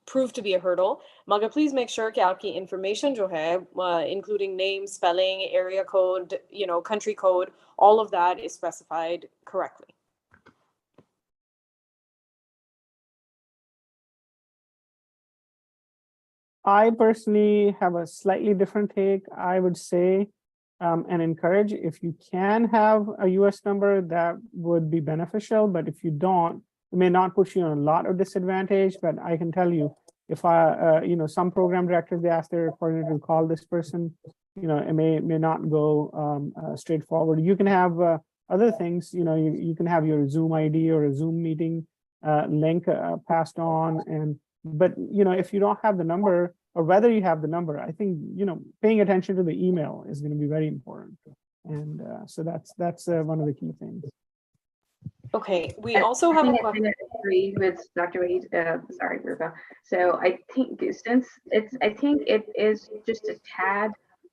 prove to be a hurdle. Magar, please make sure कि आपकी information जो है, including name, spelling, area code, country code, all of that is specified correctly. I personally have a slightly different take. I would say and encourage, if you can have a US number, that would be beneficial. But if you don't, it may not put you in a lot of disadvantage. But I can tell you, if some program directors, they ask their coordinator to call this person, it may not go straightforward. You can have other things, you can have your Zoom ID or a Zoom meeting link passed on. But if you don't have the number, or whether you have the number, I think paying attention to the email is going to be very important. And so that's one of the key things. Okay, we also have a question. I agree with Dr. Reed. Sorry, Rupa. So I think it is just a tad,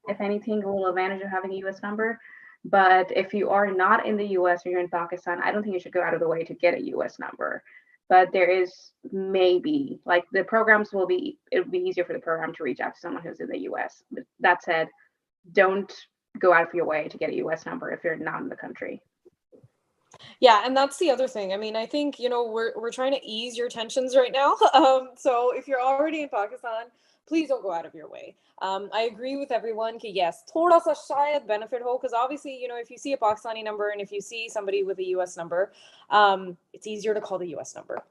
if anything, a little advantage of having a US number. But if you are not in the US or you're in Pakistan, I don't think you should go out of the way to get a US number. But there is maybe, like, the programs it would be easier for the program to reach out to someone who's in the US. But that said, don't go out of your way to get a US number if you're not in the country. Yeah, and that's the other thing. I mean, I think, we're trying to ease your tensions right now. So if you're already in Pakistan, please don't go out of your way. I agree with everyone that yes, thoda sa shayad benefit ho, because obviously, if you see a Pakistani number and if you see somebody with a US number, it's easier to call the US number,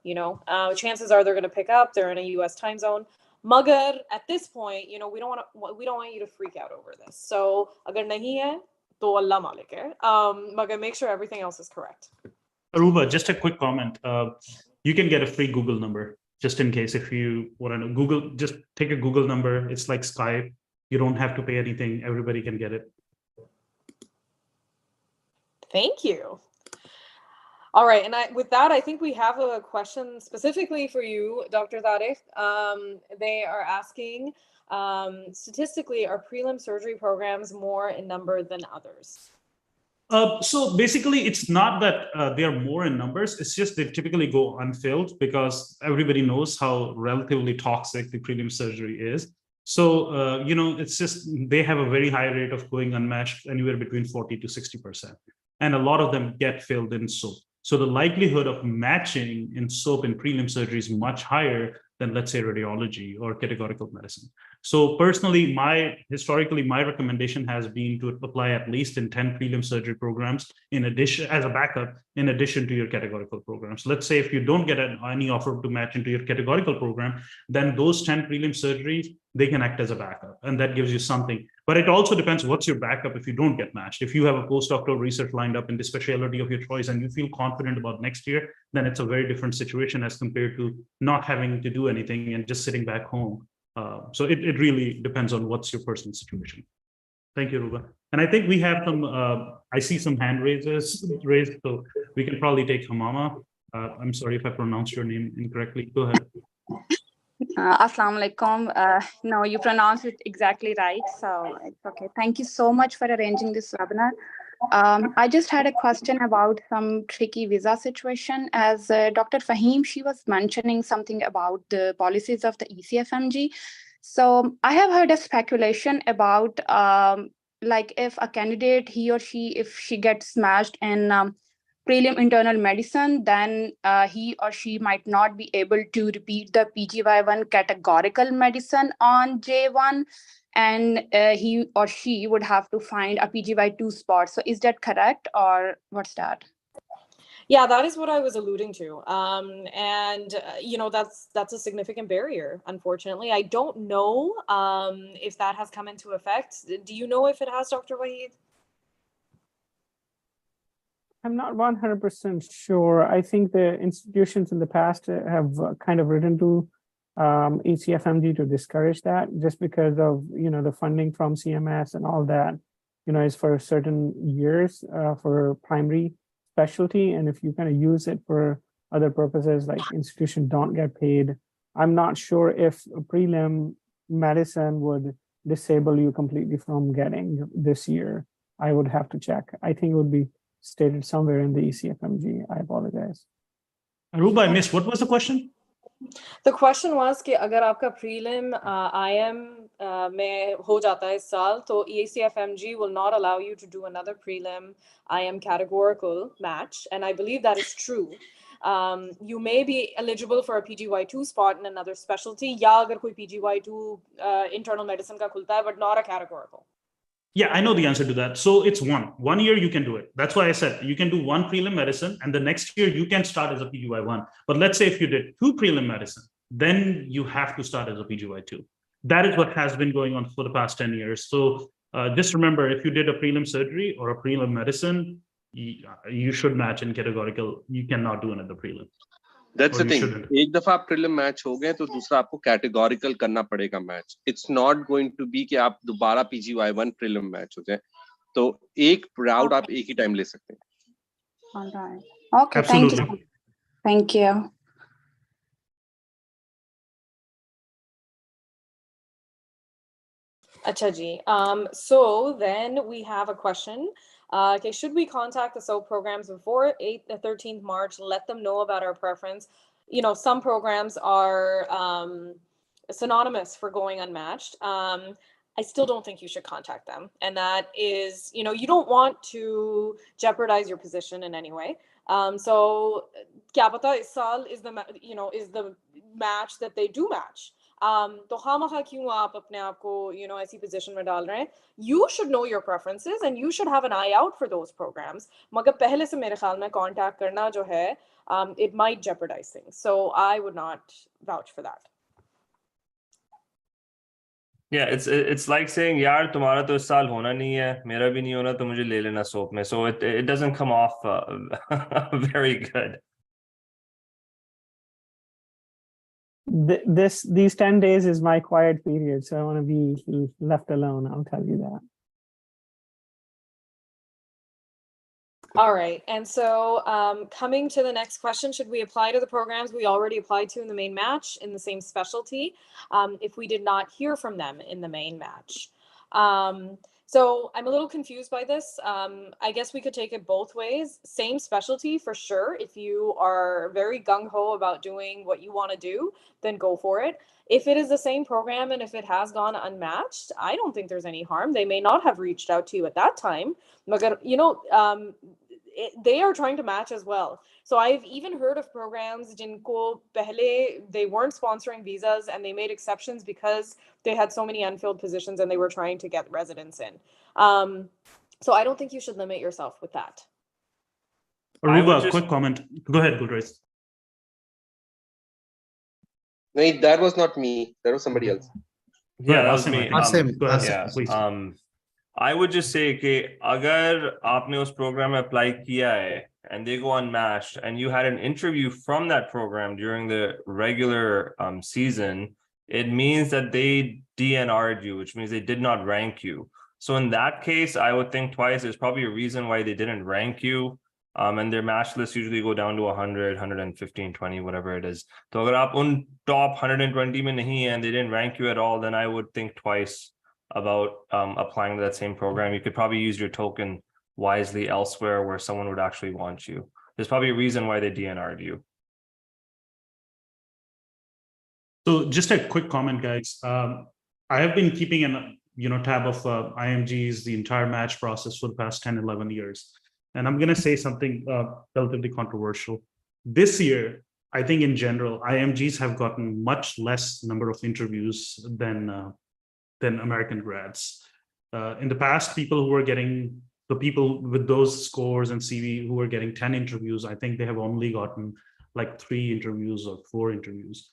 chances are they're going to pick up, they're in a US time zone. Magar, at this point, we don't want you to freak out over this. So agar nahi hai, to Allah malik hai. Magar, make sure everything else is correct. Aruba, just a quick comment. You can get a free Google number, just in case if you want to know. Google, just take a Google number. It's like Skype. You don't have to pay anything. Everybody can get it. Thank you. All right, and with that, I think we have a question specifically for you, Dr. Tariq. They are asking, statistically, are prelim surgery programs more in number than others? So basically, it's not that they are more in numbers. It's just they typically go unfilled because everybody knows how relatively toxic the prelim surgery is. So, it's just they have a very high rate of going unmatched, anywhere between 40 to 60%. And a lot of them get filled in SOAP. So the likelihood of matching in SOAP in prelim surgery is much higher than, let's say, radiology or categorical medicine. So personally, historically, my recommendation has been to apply at least in 10 prelim surgery programs in addition, as a backup, in addition to your categorical programs. Let's say if you don't get any offer to match into your categorical program, then those 10 prelim surgeries, they can act as a backup, and that gives you something. But it also depends what's your backup if you don't get matched. If you have a postdoctoral research lined up in the specialty of your choice and you feel confident about next year, then it's a very different situation as compared to not having to do anything and just sitting back home. So it really depends on what's your personal situation. Thank you, Ruba. And I think we have some, I see some hand raised, so we can probably take Hamama. I'm sorry if I pronounced your name incorrectly. Go ahead. Assalamu alaikum. No, you pronounced it exactly right. So it's okay. Thank you so much for arranging this webinar. I just had a question about some tricky visa situation. As Dr. Fahim, she was mentioning something about the policies of the ECFMG. So I have heard a speculation about like if a candidate, he or she, if she gets smashed in prelim internal medicine, then he or she might not be able to repeat the PGY1 categorical medicine on J1, and he or she would have to find a PGY2 spot. So is that correct, or what's that? Yeah, that is what I was alluding to. You know, that's a significant barrier, unfortunately. I don't know if that has come into effect. Do you know if it has, Dr. Waheed? I'm not 100% sure. I think the institutions in the past have kind of written to ECFMG to discourage that, just because of, you know, the funding from CMS and all that, you know, is for certain years for primary specialty. And if you kind of use it for other purposes, like institutions don't get paid. I'm not sure if prelim medicine would disable you completely from getting this year. I would have to check. I think it would be stated somewhere in the ECFMG. I apologize. Aruba, I missed. What was the question? The question was कि अगर आपका prelim IM में हो जाता है इस साल, तो ECFMG will not allow you to do another prelim IM categorical match, and I believe that is true. You may be eligible for a PGY2 spot in another specialty, या अगर कोई PGY2 internal medicine का खुलता है, but not a categorical. Yeah, I know the answer to that. So it's 1 year you can do it. That's why I said you can do 1 prelim medicine, and the next year you can start as a PGY1. But let's say if you did 2 prelim medicine, then you have to start as a PGY2. That is what has been going on for the past 10 years. So just remember, if you did a prelim surgery or a prelim medicine, you should match in categorical. You cannot do another prelim. That's the thing. एक दफा आप prelim match हो गए तो दूसरा आपको categorical करना पड़ेगा match. It's not going to be कि आप दोबारा PGY1 prelim match हो जाए. तो एक round आप एक ही time ले सकते हैं. All right. Okay. Absolutely. Thank you. Thank you. Acha ji. So then we have a question. Okay, should we contact the SOAP programs before 13th March, let them know about our preference? You know, some programs are synonymous for going unmatched. I still don't think you should contact them. And that is, you know, you don't want to jeopardize your position in any way. So kya pata is saal is the, you know, is the match that they do match. तो खामखा क्यों आप अपने आप को, you know, ऐसी position में डाल रहे हैं? You should know your preferences and you should have an eye out for those programs. मगर पहले से मेरे ख्याल में contact करना जो है, it might jeopardize things. So I would not vouch for that. Yeah, it's like saying, यार तुम्हारा तो इस साल होना नहीं है, मेरा भी नहीं होना, तो मुझे ले लेना सोप में. So it doesn't come off very good. These 10 days is my quiet period, so I want to be left alone. I'll tell you that. All right. And so coming to the next question, should we apply to the programs we already applied to in the main match in the same specialty if we did not hear from them in the main match? So I'm a little confused by this. I guess we could take it both ways. Same specialty for sure. If you are very gung-ho about doing what you want to do, then go for it. If it is the same program and if it has gone unmatched, I don't think there's any harm. They may not have reached out to you at that time. You know, they are trying to match as well. So I've even heard of programs jinko pehle they weren't sponsoring visas and they made exceptions because they had so many unfilled positions and they were trying to get residents in. So I don't think you should limit yourself with that. Aruba, quick comment. Go ahead, Gulrez. No, that was not me. That was somebody else. Yeah, that was me. Go ahead, yeah, please. I would just say कि अगर आपने उस program में apply किया है and they go unmatched and you had an interview from that program during the regular season, it means that they DNR'd you, which means they did not rank you. So in that case, I would think twice. There's probably a reason why they didn't rank you. And their match lists usually go down to 100, 115, 20, whatever it is. So अगर आप उन top 120 में नहीं है and they didn't rank you at all, then I would think twice about applying to that same program. You could probably use your token wisely elsewhere where someone would actually want you. There's probably a reason why they DNR'd you. So just a quick comment, guys. I have been keeping an tab of IMGs, the entire match process for the past 10, 11 years. And I'm going to say something relatively controversial. This year, I think in general, IMGs have gotten much less number of interviews than American grads. In the past, people with those scores and CV who were getting 10 interviews, I think they have only gotten like 3 interviews or 4 interviews.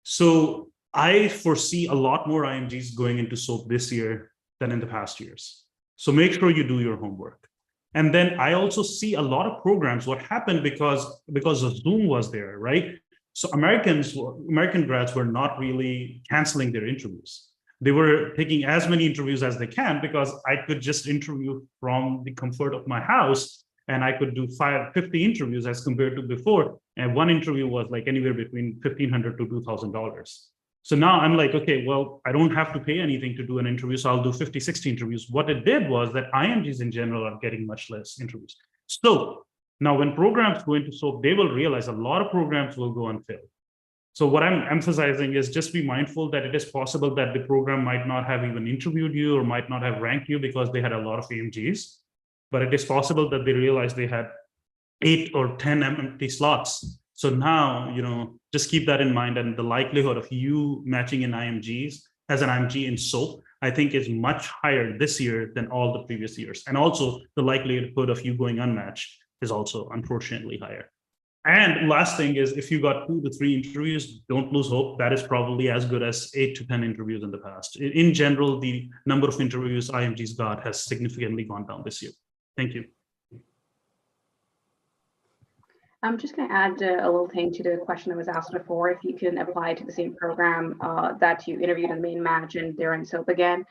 So I foresee a lot more IMGs going into SOAP this year than in the past years. So make sure you do your homework. And then I also see a lot of programs. What happened because of Zoom was there, right? So American grads were not really canceling their interviews. They were taking as many interviews as they can because I could just interview from the comfort of my house, and I could do 50 interviews as compared to before. And one interview was like anywhere between $1,500 to $2,000. So now I'm like, okay, well, I don't have to pay anything to do an interview, so I'll do 50, 60 interviews. What it did was that IMGs in general are getting much less interviews. So now when programs go into SOAP, they will realize a lot of programs will go unfilled. So what I'm emphasizing is just be mindful that it is possible that the program might not have even interviewed you or might not have ranked you because they had a lot of AMGs. But it is possible that they realized they had 8 or 10 empty slots. So now, just keep that in mind. And the likelihood of you matching in IMGs as an IMG in SOAP, I think is much higher this year than all the previous years. And also the likelihood of you going unmatched is also unfortunately higher. And last thing is, if you got 2 to 3 interviews, don't lose hope. That is probably as good as 8 to 10 interviews in the past. In general, the number of interviews IMGs got has significantly gone down this year. Thank you. I'm just going to add a little thing to the question that was asked before. If you can apply to the same program that you interviewed in the main match and they're in SOAP again.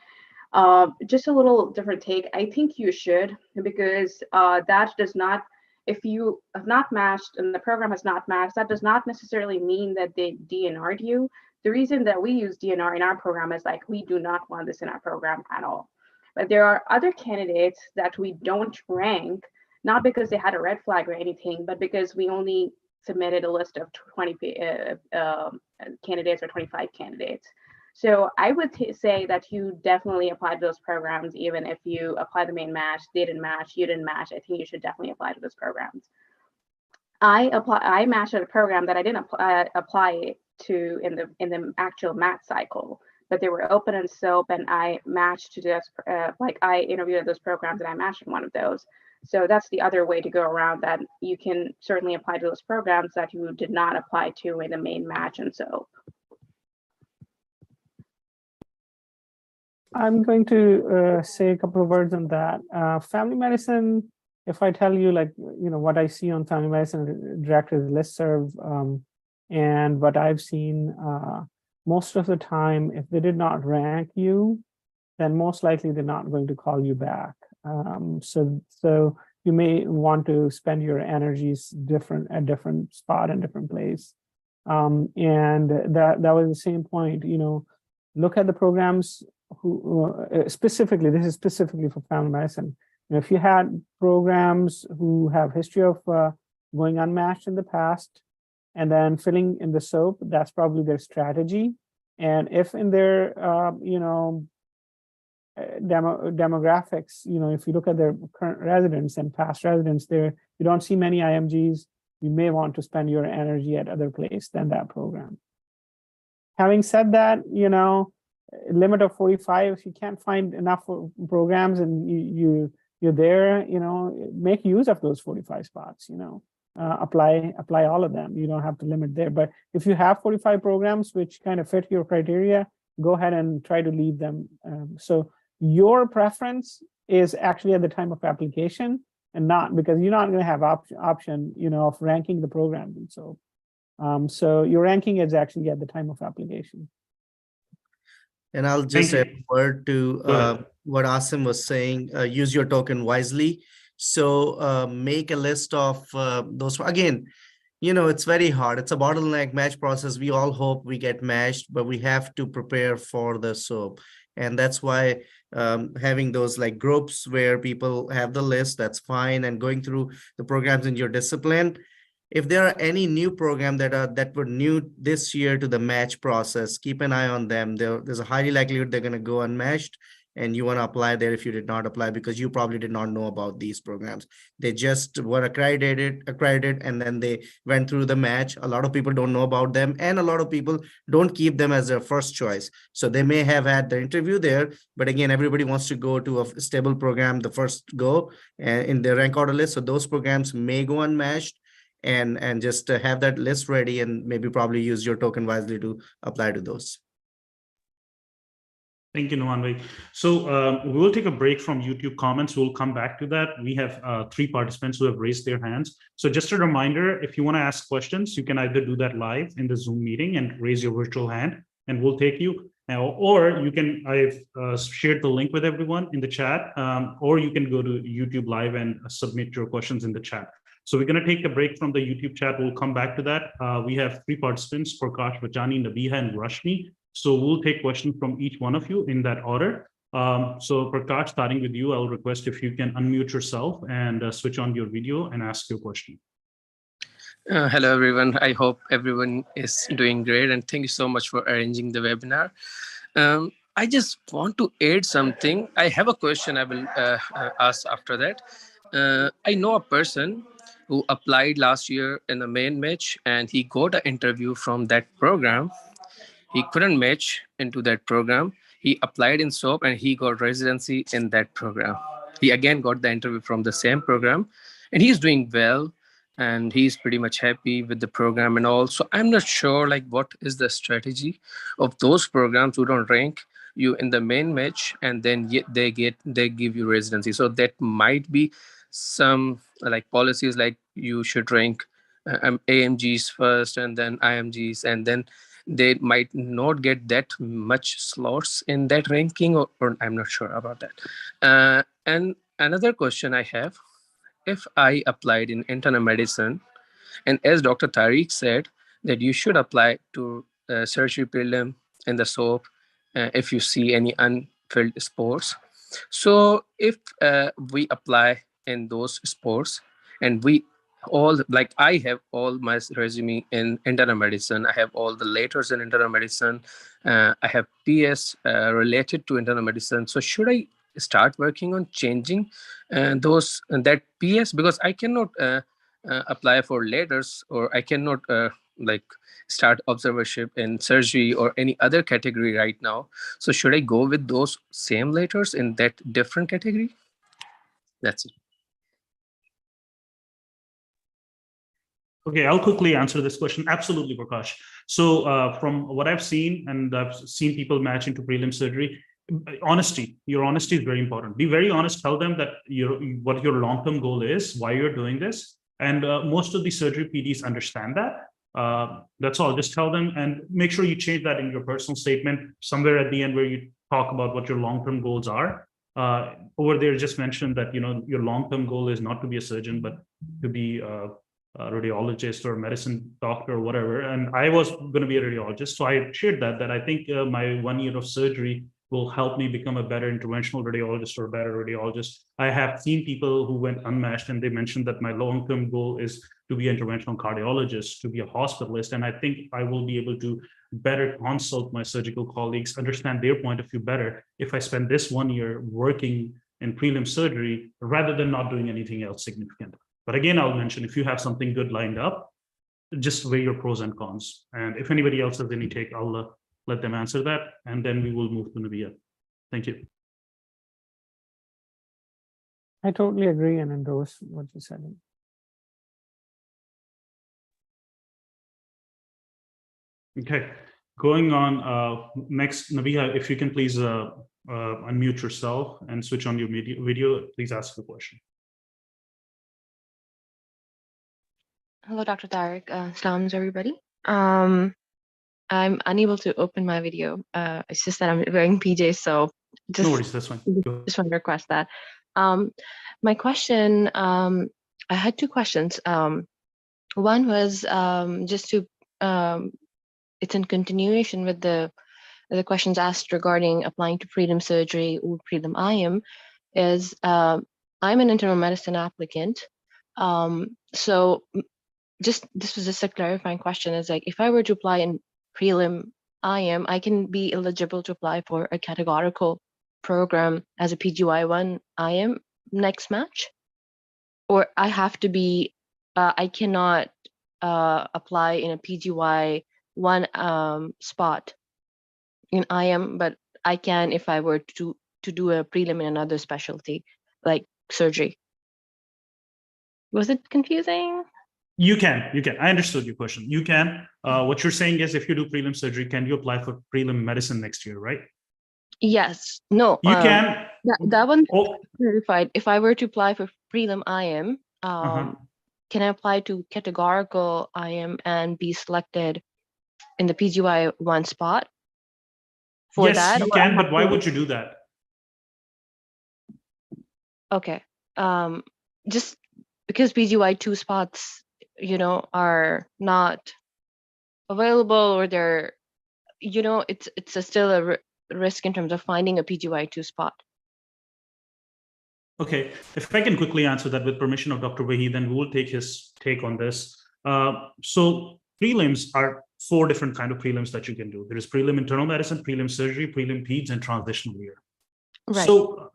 Just a little different take. I think you should, because that does not, if you have not matched and the program has not matched, that does not necessarily mean that they DNR'd you. The reason that we use DNR in our program is like, we do not want this in our program at all. But there are other candidates that we don't rank, not because they had a red flag or anything, but because we only submitted a list of 20 candidates or 25 candidates. So I would say that you definitely apply to those programs, even if you apply the main match, they didn't match, you didn't match. I think you should definitely apply to those programs. I matched at a program that I didn't apply to in the actual match cycle, but they were open in SOAP, and I matched to this, I interviewed at those programs and I matched in one of those. So that's the other way to go around that. You can certainly apply to those programs that you did not apply to in the main match and SOAP. I'm going to say a couple of words on that. Family medicine, if I tell you what I see on family medicine director's listserv, and what I've seen, most of the time, if they did not rank you, then most likely they're not going to call you back. So you may want to spend your energies at different spot and different place. And that was the same point, look at the programs who specifically, this is specifically for family medicine. If you had programs who have history of going unmatched in the past and then filling in the SOAP, that's probably their strategy. And if in their, demographics, if you look at their current residents and past residents there, you don't see many IMGs, you may want to spend your energy at other place than that program. Having said that, limit of 45, if you can't find enough programs and you're there, make use of those 45 spots, apply all of them. You don't have to limit there. But if you have 45 programs which kind of fit your criteria, go ahead and try to leave them. So your preference is actually at the time of application, and not because you're not going to have option, of ranking the programs. And so your ranking is actually at the time of application. And I'll just add a word to what Asim was saying, use your token wisely. So make a list of those. Again, it's very hard. It's a bottleneck match process. We all hope we get matched, but we have to prepare for the SOAP. And that's why having those groups where people have the list, that's fine. And going through the programs in your discipline, If there are any new program that were new this year to the match process, keep an eye on them. There's a highly likelihood they're going to go unmatched, and you want to apply there if you did not apply, because you probably did not know about these programs. They just were accredited, and then they went through the match. A lot of people don't know about them, and a lot of people don't keep them as their first choice. So they may have had the interview there, but again, everybody wants to go to a stable program the first go in their rank order list. So those programs may go unmatched, and just have that list ready, and maybe probably use your token wisely to apply to those. Thank you, Numan. So we will take a break from YouTube comments. We'll come back to that. We have 3 participants who have raised their hands. So just a reminder, if you want to ask questions, you can either do that live in the Zoom meeting and raise your virtual hand, and we'll take you. Or you can, I've shared the link with everyone in the chat, or you can go to YouTube Live and submit your questions in the chat. So we're going to take a break from the YouTube chat. We'll come back to that. We have 3 participants, Prakash, Vajani, Nabiha, and Rashmi. So we'll take questions from each one of you in that order. So Prakash, starting with you, I'll request if you can unmute yourself and switch on your video and ask your question. Hello, everyone. I hope everyone is doing great, and thank you so much for arranging the webinar. I just want to add something. I have a question I will ask after that. I know a person who applied last year in the main match, and he got an interview from that program. He couldn't match into that program. He applied in SOAP and he got residency in that program. He again got the interview from the same program, and he's doing well, and he's pretty much happy with the program and all. So I'm not sure like what is the strategy of those programs who don't rank you in the main match, and then they give you residency. So that might be some like policies like you should rank AMGs first and then IMGs, and then they might not get that much slots in that ranking, or I'm not sure about that. And another question I have, if I applied in internal medicine, and as Dr. Tariq said, that you should apply to surgery prelim in the SOAP if you see any unfilled sports. So if we apply in those sports, and we all, like I have all my resume in internal medicine, I have all the letters in internal medicine, I have PS related to internal medicine. So should I start working on changing that PS, because I cannot apply for letters, or I cannot like start observership in surgery or any other category right now. So should I go with those same letters in that different category? That's it. Okay, I'll quickly answer this question. Absolutely, Prakash. So from what I've seen, and I've seen people match into prelim surgery, honesty, your honesty is very important. Be very honest, tell them that what your long-term goal is, why you're doing this. And most of the surgery PDs understand that. That's all, just tell them, and make sure you change that in your personal statement somewhere at the end where you talk about what your long-term goals are. Over there, just mention that, your long-term goal is not to be a surgeon, but to be a radiologist or a medicine doctor or whatever. And I was going to be a radiologist. So I shared that I think my 1 year of surgery will help me become a better interventional radiologist or a better radiologist. I have seen people who went unmatched, and they mentioned that my long-term goal is to be an interventional cardiologist, to be a hospitalist. And I think I will be able to better consult my surgical colleagues, understand their point of view better if I spend this 1 year working in prelim surgery rather than not doing anything else significant. But again, I'll mention, if you have something good lined up, just weigh your pros and cons. And if anybody else has any take, I'll let them answer that, and then we will move to Nabia. Thank you. I totally agree and endorse what you said. Okay, going on next, Nabia, if you can please unmute yourself and switch on your video, please ask the question. Hello, Dr. Tariq. Salams, everybody. I'm unable to open my video. It's just that I'm wearing PJs, so just, no worries, that's fine. Just want to request that. My question, I had 2 questions. One was just to, it's in continuation with the questions asked regarding applying to prelim surgery or prelim IM, is I'm an internal medicine applicant. So this was just a clarifying question. Is like, if I were to apply in prelim IM, I can be eligible to apply for a categorical program as a PGY1 IM next match, or I have to be, I cannot apply in a PGY1 spot in IM, but I can if I were to do a prelim in another specialty like surgery. Was it confusing? You can. I understood your question. You can. What you're saying is, if you do prelim surgery, can you apply for prelim medicine next year, right? Yes. No. You can. That one clarified. If I were to apply for prelim IM, can I apply to categorical IM and be selected in the PGY1 spot? For yes, that, you can. But why would you do that? Okay. Just because PGY2 spots, are not available, or they're, it's still a risk in terms of finding a PGY2 spot. Okay, if I can quickly answer that with permission of Dr. Wahi, then we will take his take on this. So prelims are 4 different kind of prelims that you can do. There is prelim internal medicine, prelim surgery, prelim peds, and transitional year. Right. So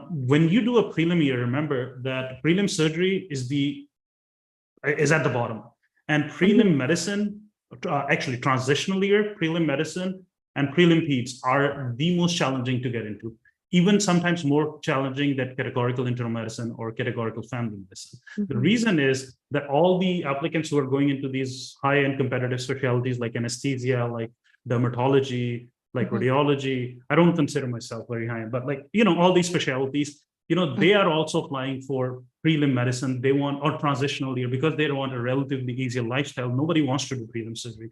when you do a prelim year, remember that prelim surgery is at the bottom, and prelim medicine, actually transitional year, prelim medicine, and prelim peds are the most challenging to get into. Even sometimes more challenging than categorical internal medicine or categorical family medicine. The reason is that all the applicants who are going into these high-end competitive specialties like anesthesia, like dermatology, like radiology, I don't consider myself very high-end, but all these specialties, they are also applying for prelim medicine. They want, or transitional year, because they want a relatively easier lifestyle. Nobody wants to do prelim surgery.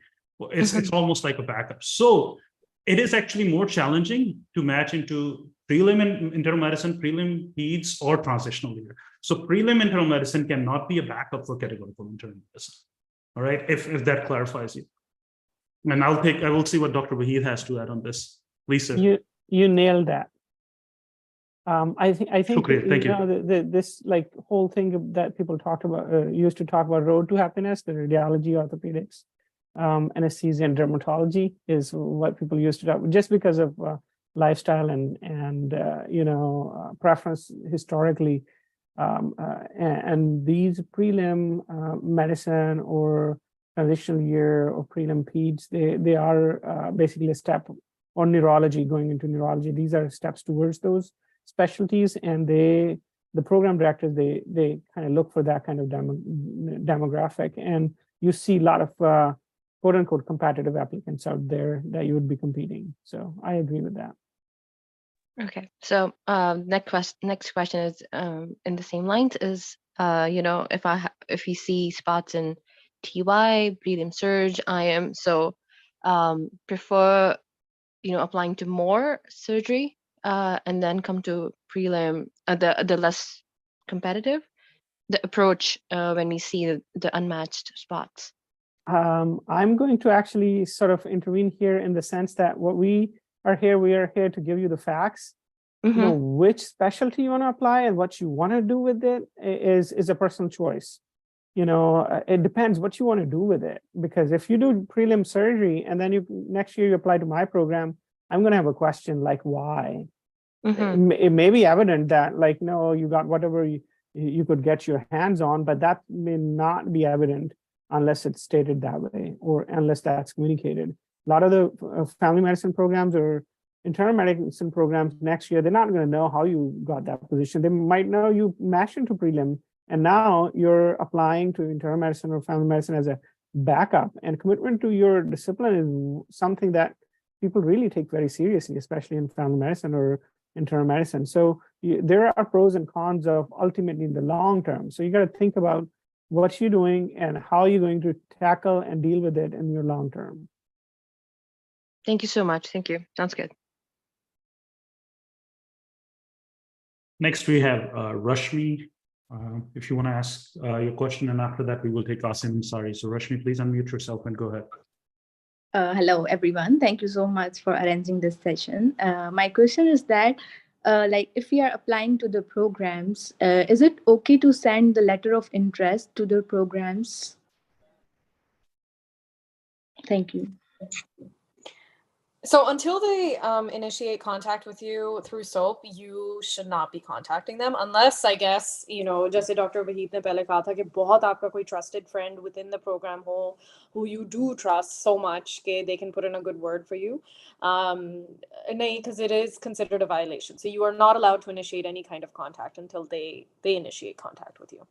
It's almost like a backup. So it is actually more challenging to match into prelim in internal medicine, prelim peds, or transitional year. So prelim internal medicine cannot be a backup for categorical internal medicine. All right, if that clarifies you. And I will see what Dr. Wahid has to add on this. Please, sir. You nailed that. I think Shukriya, thank you. This whole thing that people used to talk about road to happiness, the radiology, orthopedics, anesthesia, and dermatology is what people used to talk about, just because of lifestyle and preference historically, and these prelim medicine or transitional year or prelim peds, they are basically a step, or neurology, going into neurology. These are steps towards those specialties, and the program directors, they kind of look for that kind of demographic, and you see a lot of quote unquote competitive applicants out there that you would be competing. So I agree with that. Okay, so next question is in the same lines, is if you see spots in TY, prelim surge, IM, so prefer applying to more surgery and then come to prelim, the less competitive, the approach when we see the unmatched spots. I'm going to actually sort of intervene here in the sense that we are here to give you the facts. Which specialty you want to apply and what you want to do with it is a personal choice. It depends what you want to do with it, because if you do prelim surgery and then next year you apply to my program, I'm going to have a question like, why? It may be evident that no, you got whatever you could get your hands on, but that may not be evident unless it's stated that way, or unless that's communicated. A lot of the family medicine programs or internal medicine programs next year, they're not going to know how you got that position. They might know you matched into prelim, and now you're applying to internal medicine or family medicine as a backup. And commitment to your discipline is something that people really take very seriously, especially in family medicine or internal medicine. So there are pros and cons of ultimately in the long term. So you got to think about what you're doing and how you're going to tackle and deal with it in your long term. Thank you so much. Thank you. Sounds good. Next, we have Rashmi. If you want to ask your question, and after that, we will take Asim Ansari. So Rashmi, please unmute yourself and go ahead. Hello, everyone. Thank you so much for arranging this session. My question is that, if we are applying to the programs, is it okay to send the letter of interest to the programs? Thank you. So until they initiate contact with you through SOAP, you should not be contacting them unless, I guess, you know, जैसे Dr. Wahid ने पहले कहा था कि बहुत आपका कोई trusted friend within the program हो, who you do trust so much that they can put in a good word for you. नहीं, because it is considered a violation. So you are not allowed to initiate any kind of contact until they initiate contact with you.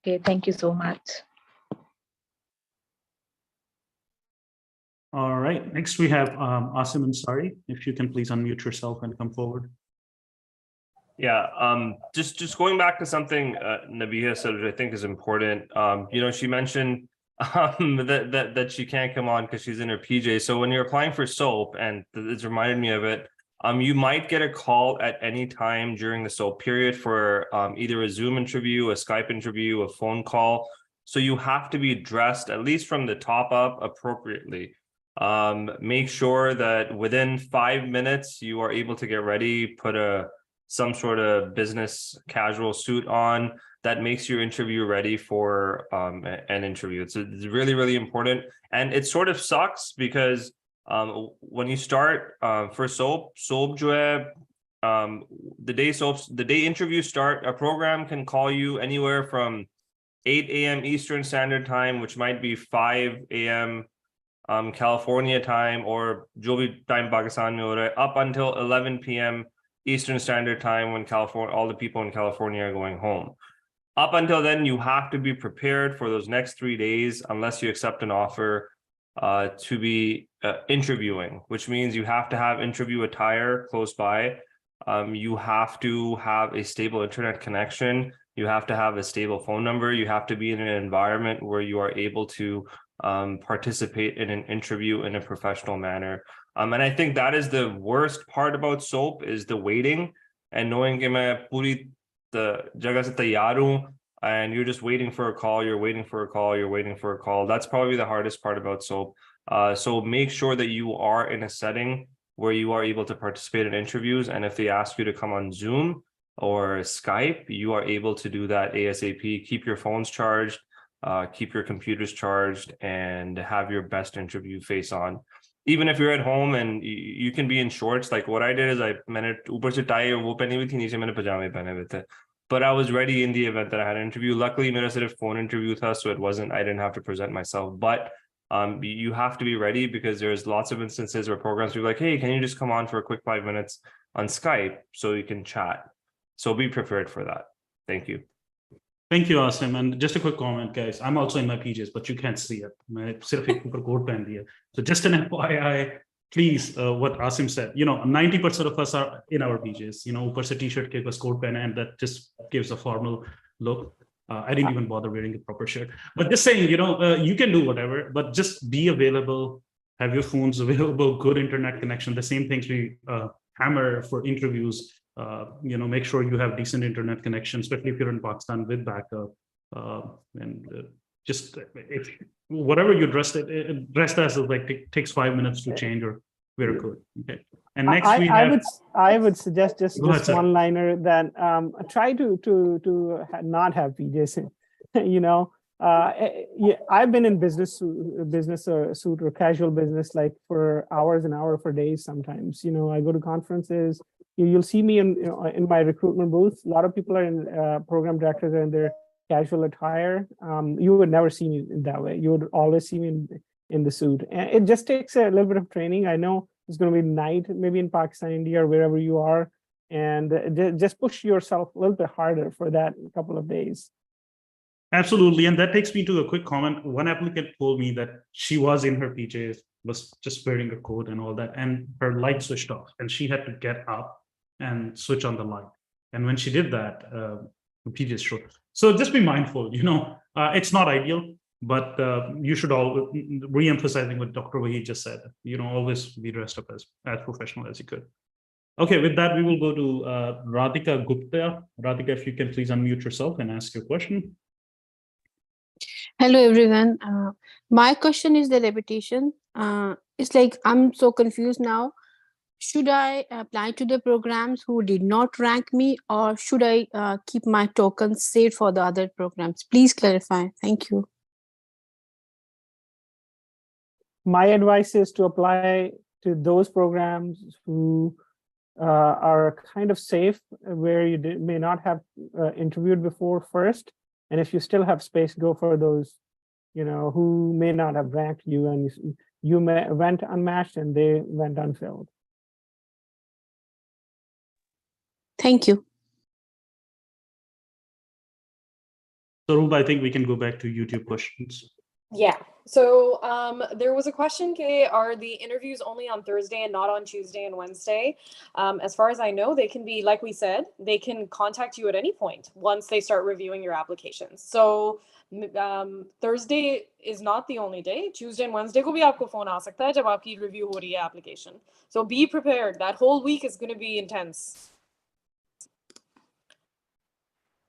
Okay, thank you so much. All right, next we have Asim Ansari. If you can please unmute yourself and come forward. Yeah, just going back to something Nabiha said, which I think is important. You know, she mentioned that she can't come on because she's in her PJ. So when you're applying for SOAP, and it's reminded me of it, you might get a call at any time during the SOAP period for either a Zoom interview, a Skype interview, a phone call. So you have to be dressed, at least from the top up, appropriately. Make sure that within 5 minutes you are able to get ready, put some sort of business casual suit on that makes your interview ready for an interview. It's really, really important. And it sort of sucks because when you start for SOAP jo hai, the day interviews start, a program can call you anywhere from 8 a.m. Eastern Standard Time, which might be 5 a.m. California time, or jo bhi time Pakistan mein ho raha hai, up until 11 p.m. Eastern Standard Time, when all the people in California are going home. Up until then, you have to be prepared for those next 3 days, unless you accept an offer to be interviewing, which means you have to have interview attire close by. You have to have a stable internet connection. You have to have a stable phone number. You have to be in an environment where you are able to participate in an interview in a professional manner. And I think that is the worst part about SOAP, is the waiting and knowing कि मैं पूरी जगह से तैयार हूँ, and you're just waiting for a call, you're waiting for a call, you're waiting for a call. That's probably the hardest part about SOAP. So make sure that you are in a setting where you are able to participate in interviews. And if they ask you to come on Zoom or Skype, you are able to do that ASAP. Keep your phones charged, keep your computers charged, and have your best interview face on. Even if you're at home and you can be in shorts, like what I did is मैंने ऊपर से tie और वो पहनी हुई थी, नीचे मैंने पजामे पहने हुए थे. But I was ready in the event that I had an interview. Luckily, मेरा सिर्फ phone interview था, so I didn't have to present myself. But you have to be ready, because there's lots of instances where programs will be like, hey, can you just come on for a quick 5 minutes on Skype so you can chat? So be prepared for that. Thank you. Thank you, Asim. And just a quick comment, guys. I'm also in my PJs, but you can't see it. So just an FYI, please, what Asim said, 90% of us are in our PJs, upar se t-shirt ke bas coat pehna, and that just gives a formal look. I didn't even bother wearing a proper shirt, but just saying, you can do whatever, but just be available, have your phones available, good internet connection, the same things we hammer for interviews. Make sure you have decent internet connection, especially if you're in Pakistan, with backup. Just if whatever you dressed as, like takes 5 minutes to change or wear a coat. Okay. And next I would suggest just one liner that try to not have PJs. I've been in business suit or casual business, like for hours and hours, for days sometimes. I go to conferences. You'll see me in my recruitment booth. A lot of people are in program directors are in their casual attire. You would never see me in that way. You would always see me in the suit. And it just takes a little bit of training. I know it's going to be night, maybe in Pakistan, India, or wherever you are, and just push yourself a little bit harder for that couple of days. Absolutely. And that takes me to a quick comment. One applicant told me that she was in her PJs, was just wearing a coat and all that, and her light switched off, and she had to get up and switch on the light. And when she did that, the PJs showed. So just be mindful, it's not ideal, but you should all re-emphasizing what Dr. Wahid just said, always be dressed up as professional as you could. Okay, with that, we will go to Radhika Gupta. Radhika, if you can please unmute yourself and ask your question. Hello, everyone. My question is the repetition. It's like, I'm so confused now. Should I apply to the programs who did not rank me, or should I keep my tokens saved for the other programs? Please clarify. Thank you. my advice is to apply to those programs who are kind of safe, where you may not have interviewed before first. And if you still have space, go for those, who may not have ranked you, and you went unmatched and they went unfilled. Thank you. So Ruba, I think we can go back to YouTube questions. Yeah. So there was a question, are the interviews only on Thursday and not on Tuesday and Wednesday? As far as I know, they can be, like we said, they can contact you at any point once they start reviewing your applications. So Thursday is not the only day. Tuesday and Wednesday ko bhi aapko phone aa sakta hai jab aapki review ho rahi hai application. So be prepared. That whole week is going to be intense.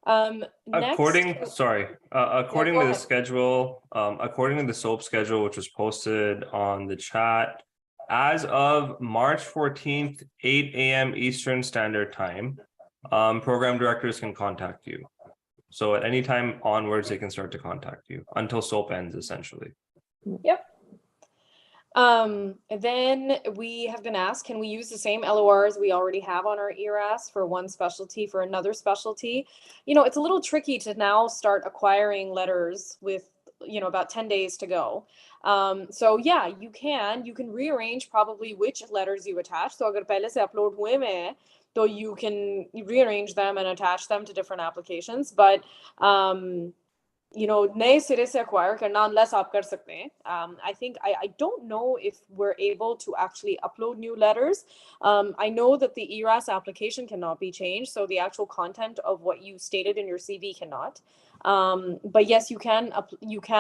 According to the schedule, according to the SOAP schedule, which was posted on the chat, as of March 14th, 8 a.m. Eastern Standard Time, program directors can contact you. So at any time onwards, they can start to contact you until SOAP ends, essentially. Yep. Then we have been asked, can we use the same LORs we already have on our ERAS for one specialty for another specialty? It's a little tricky to now start acquiring letters with, about 10 days to go. So yeah, you can rearrange probably which letters you attach. So agar pehle se upload hue mein hai, so you can rearrange them and attach them to different applications. But नए सिरे से acquire करना unless आप कर सकते हैं. I don't know if we're able to actually upload new letters. I know that the ERAS application cannot be changed, so the actual content of what you stated in your CV cannot. But yes, you can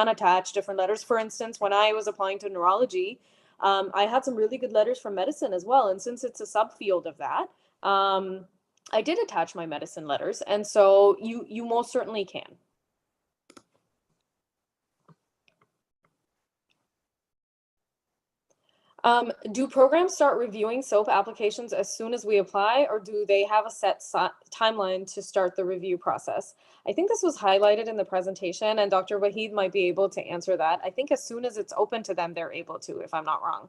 attach different letters. For instance, when I was applying to neurology, I had some really good letters from medicine as well, and since it's a subfield of that, I did attach my medicine letters, and so you most certainly can. Do programs start reviewing SOAP applications as soon as we apply, or do they have a set timeline to start the review process? I think this was highlighted in the presentation, and Dr. Waheed might be able to answer that. I think as soon as it's open to them, they're able to, if I'm not wrong.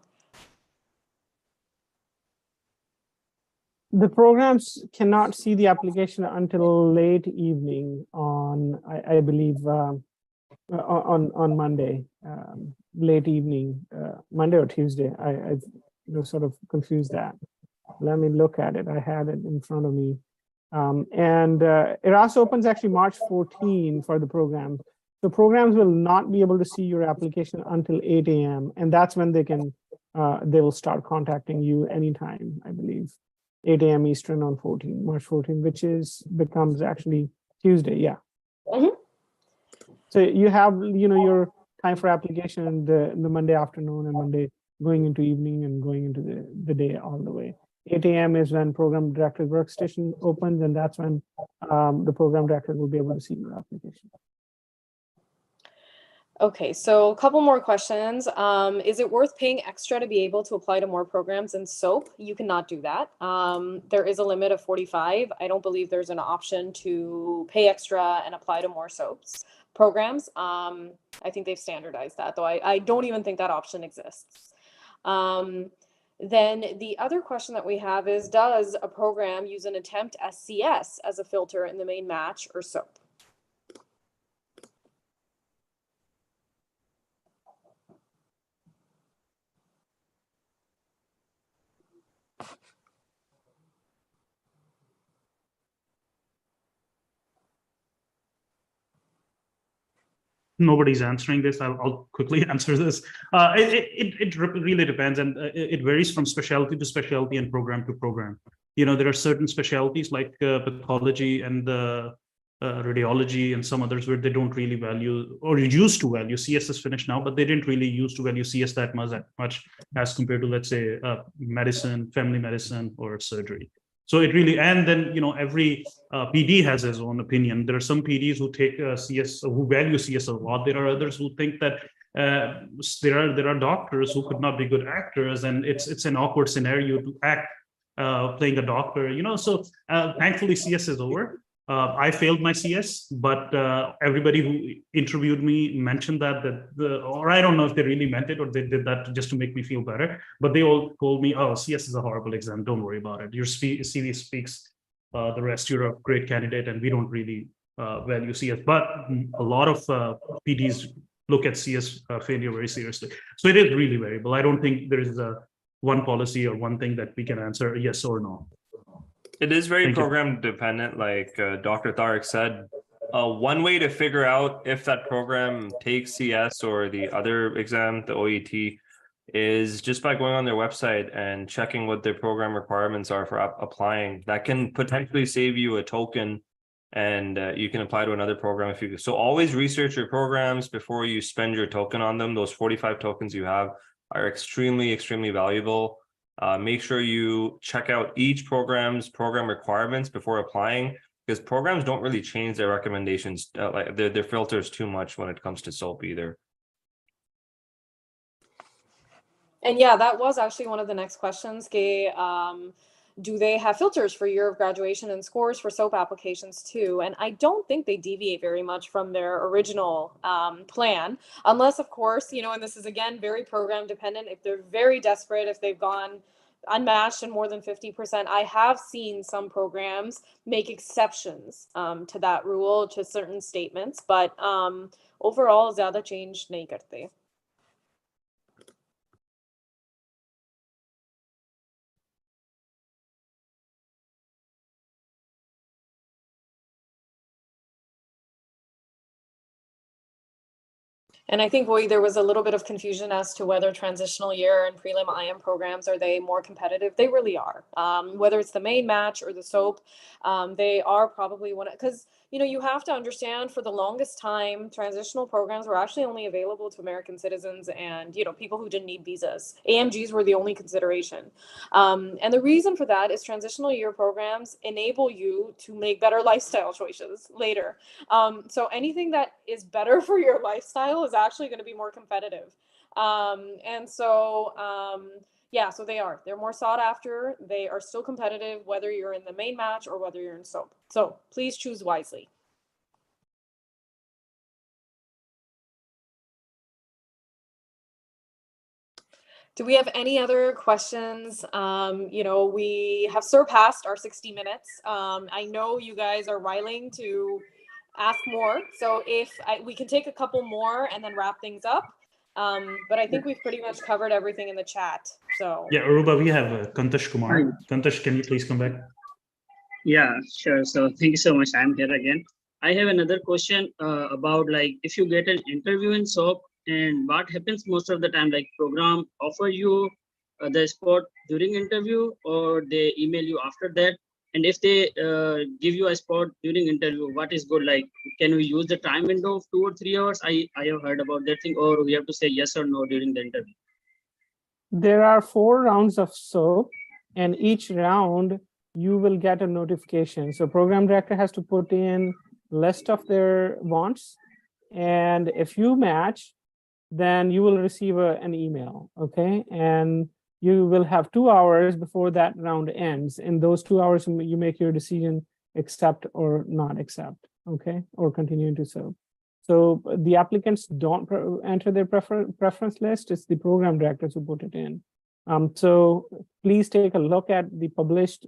The programs cannot see the application until late evening on, I believe, on Monday, late evening, Monday or Tuesday. I sort of confused that. Let me look at it. I had it in front of me. And ERAS opens actually March 14 for the program. The programs will not be able to see your application until 8 a.m. And that's when they will start contacting you anytime, I believe. 8 a.m. Eastern on March 14, which becomes actually Tuesday. Yeah. Mm-hmm. So you have, your time for application in the Monday afternoon and Monday going into evening and going into the day all the way. 8 a.m. is when program director workstation opens, and that's when the program director will be able to see your application. Okay, so a couple more questions. Is it worth paying extra to be able to apply to more programs in SOAP? You cannot do that. There is a limit of 45. I don't believe there's an option to pay extra and apply to more SOAPs programs. I think they've standardized that, though I don't even think that option exists. Then the other question that we have is, does a program use an attempt SCS as a filter in the main match or SOAP? Nobody's answering this. I'll quickly answer this. It really depends, and it varies from specialty to specialty and program to program. There are certain specialties like pathology and radiology and some others where they don't really value, or used to value. CS is finished now, but they didn't really used to value CS that much as compared to, let's say, medicine, family medicine, or surgery. So it really, and then, every PD has his own opinion. There are some PDs who take CS, who value CS a lot. There are others who think that there are doctors who could not be good actors, and it's an awkward scenario to act playing a doctor. So thankfully CS is over. I failed my CS, but everybody who interviewed me mentioned that or I don't know if they really meant it or they did that just to make me feel better. But they all told me, "Oh, CS is a horrible exam. Don't worry about it. Your CV speaks the rest. You're a great candidate, and we don't really value CS." But a lot of PDs look at CS failure very seriously. So it is really variable. I don't think there is one policy or one thing that we can answer yes or no. It is very Thank you. program dependent, like Dr. Tariq said. One way to figure out if that program takes CS or the other exam, the OET, is just by going on their website and checking what their program requirements are for applying. That can potentially save you a token, and you can apply to another program if you. So always research your programs before you spend your token on them. Those 45 tokens you have are extremely, extremely valuable. Make sure you check out each program's program requirements before applying, because programs don't really change their recommendations, like their filters too much when it comes to SOAP either. And yeah, that was actually one of the next questions. Do they have filters for year of graduation and scores for SOAP applications too? And I don't think they deviate very much from their original plan, unless of course, and this is again, very program dependent. If they're very desperate, if they've gone unmatched in more than 50%, I have seen some programs make exceptions to that rule, to certain statements, but overall, zyada change nahi karte. And I think there was a little bit of confusion as to whether transitional year and prelim IM programs, are they more competitive? They really are. Whether it's the main match or the SOAP, they are probably one, because you have to understand, for the longest time, transitional programs were actually only available to American citizens and people who didn't need visas. AMGs were the only consideration. And the reason for that is transitional year programs enable you to make better lifestyle choices later. So anything that is better for your lifestyle is actually going to be more competitive. And so, yeah, so they're more sought after. They are still competitive, whether you're in the main match or whether you're in SOAP. So please choose wisely. Do we have any other questions? We have surpassed our 60 minutes. I know you guys are riling to ask more. So if we can take a couple more and then wrap things up. But I think we've pretty much covered everything in the chat. So yeah, Aruba, we have Kantash Kumar. Hi. Kantash, can you please come back? Yeah, sure. So thank you so much. I'm here again. I have another question about, like, if you get an interview in SOAP, and what happens most of the time, like program offer you the spot during interview, or they email you after that? And if they give you a spot during interview, what is good? Like, can we use the time window of 2 or 3 hours? I have heard about that thing, or we have to say yes or no during the interview? There are 4 rounds of SOAP, and each round you will get a notification. So program director has to put in list of their wants, and if you match, then you will receive an email, okay? And you will have 2 hours before that round ends. In those 2 hours, you make your decision, accept or not accept, okay? Or continue to serve. So the applicants don't enter their preference list. It's the program directors who put it in. So please take a look at the published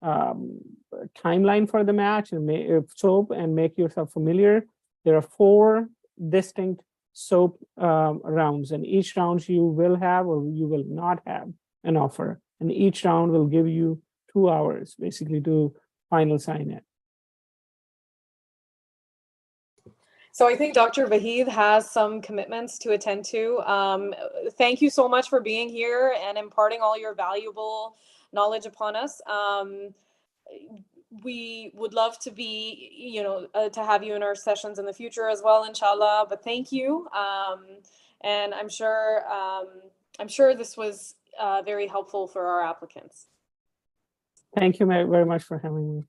timeline for the match and SOAP, and make yourself familiar. There are 4 distinct SOAP rounds, and each round you will have or you will not have an offer, and each round will give you 2 hours basically to final sign it. So I think Dr. Vahid has some commitments to attend to. Thank you so much for being here and imparting all your valuable knowledge upon us. We would love to be, to have you in our sessions in the future as well, inshallah. But thank you, and I'm sure this was very helpful for our applicants. Thank you very much for having me.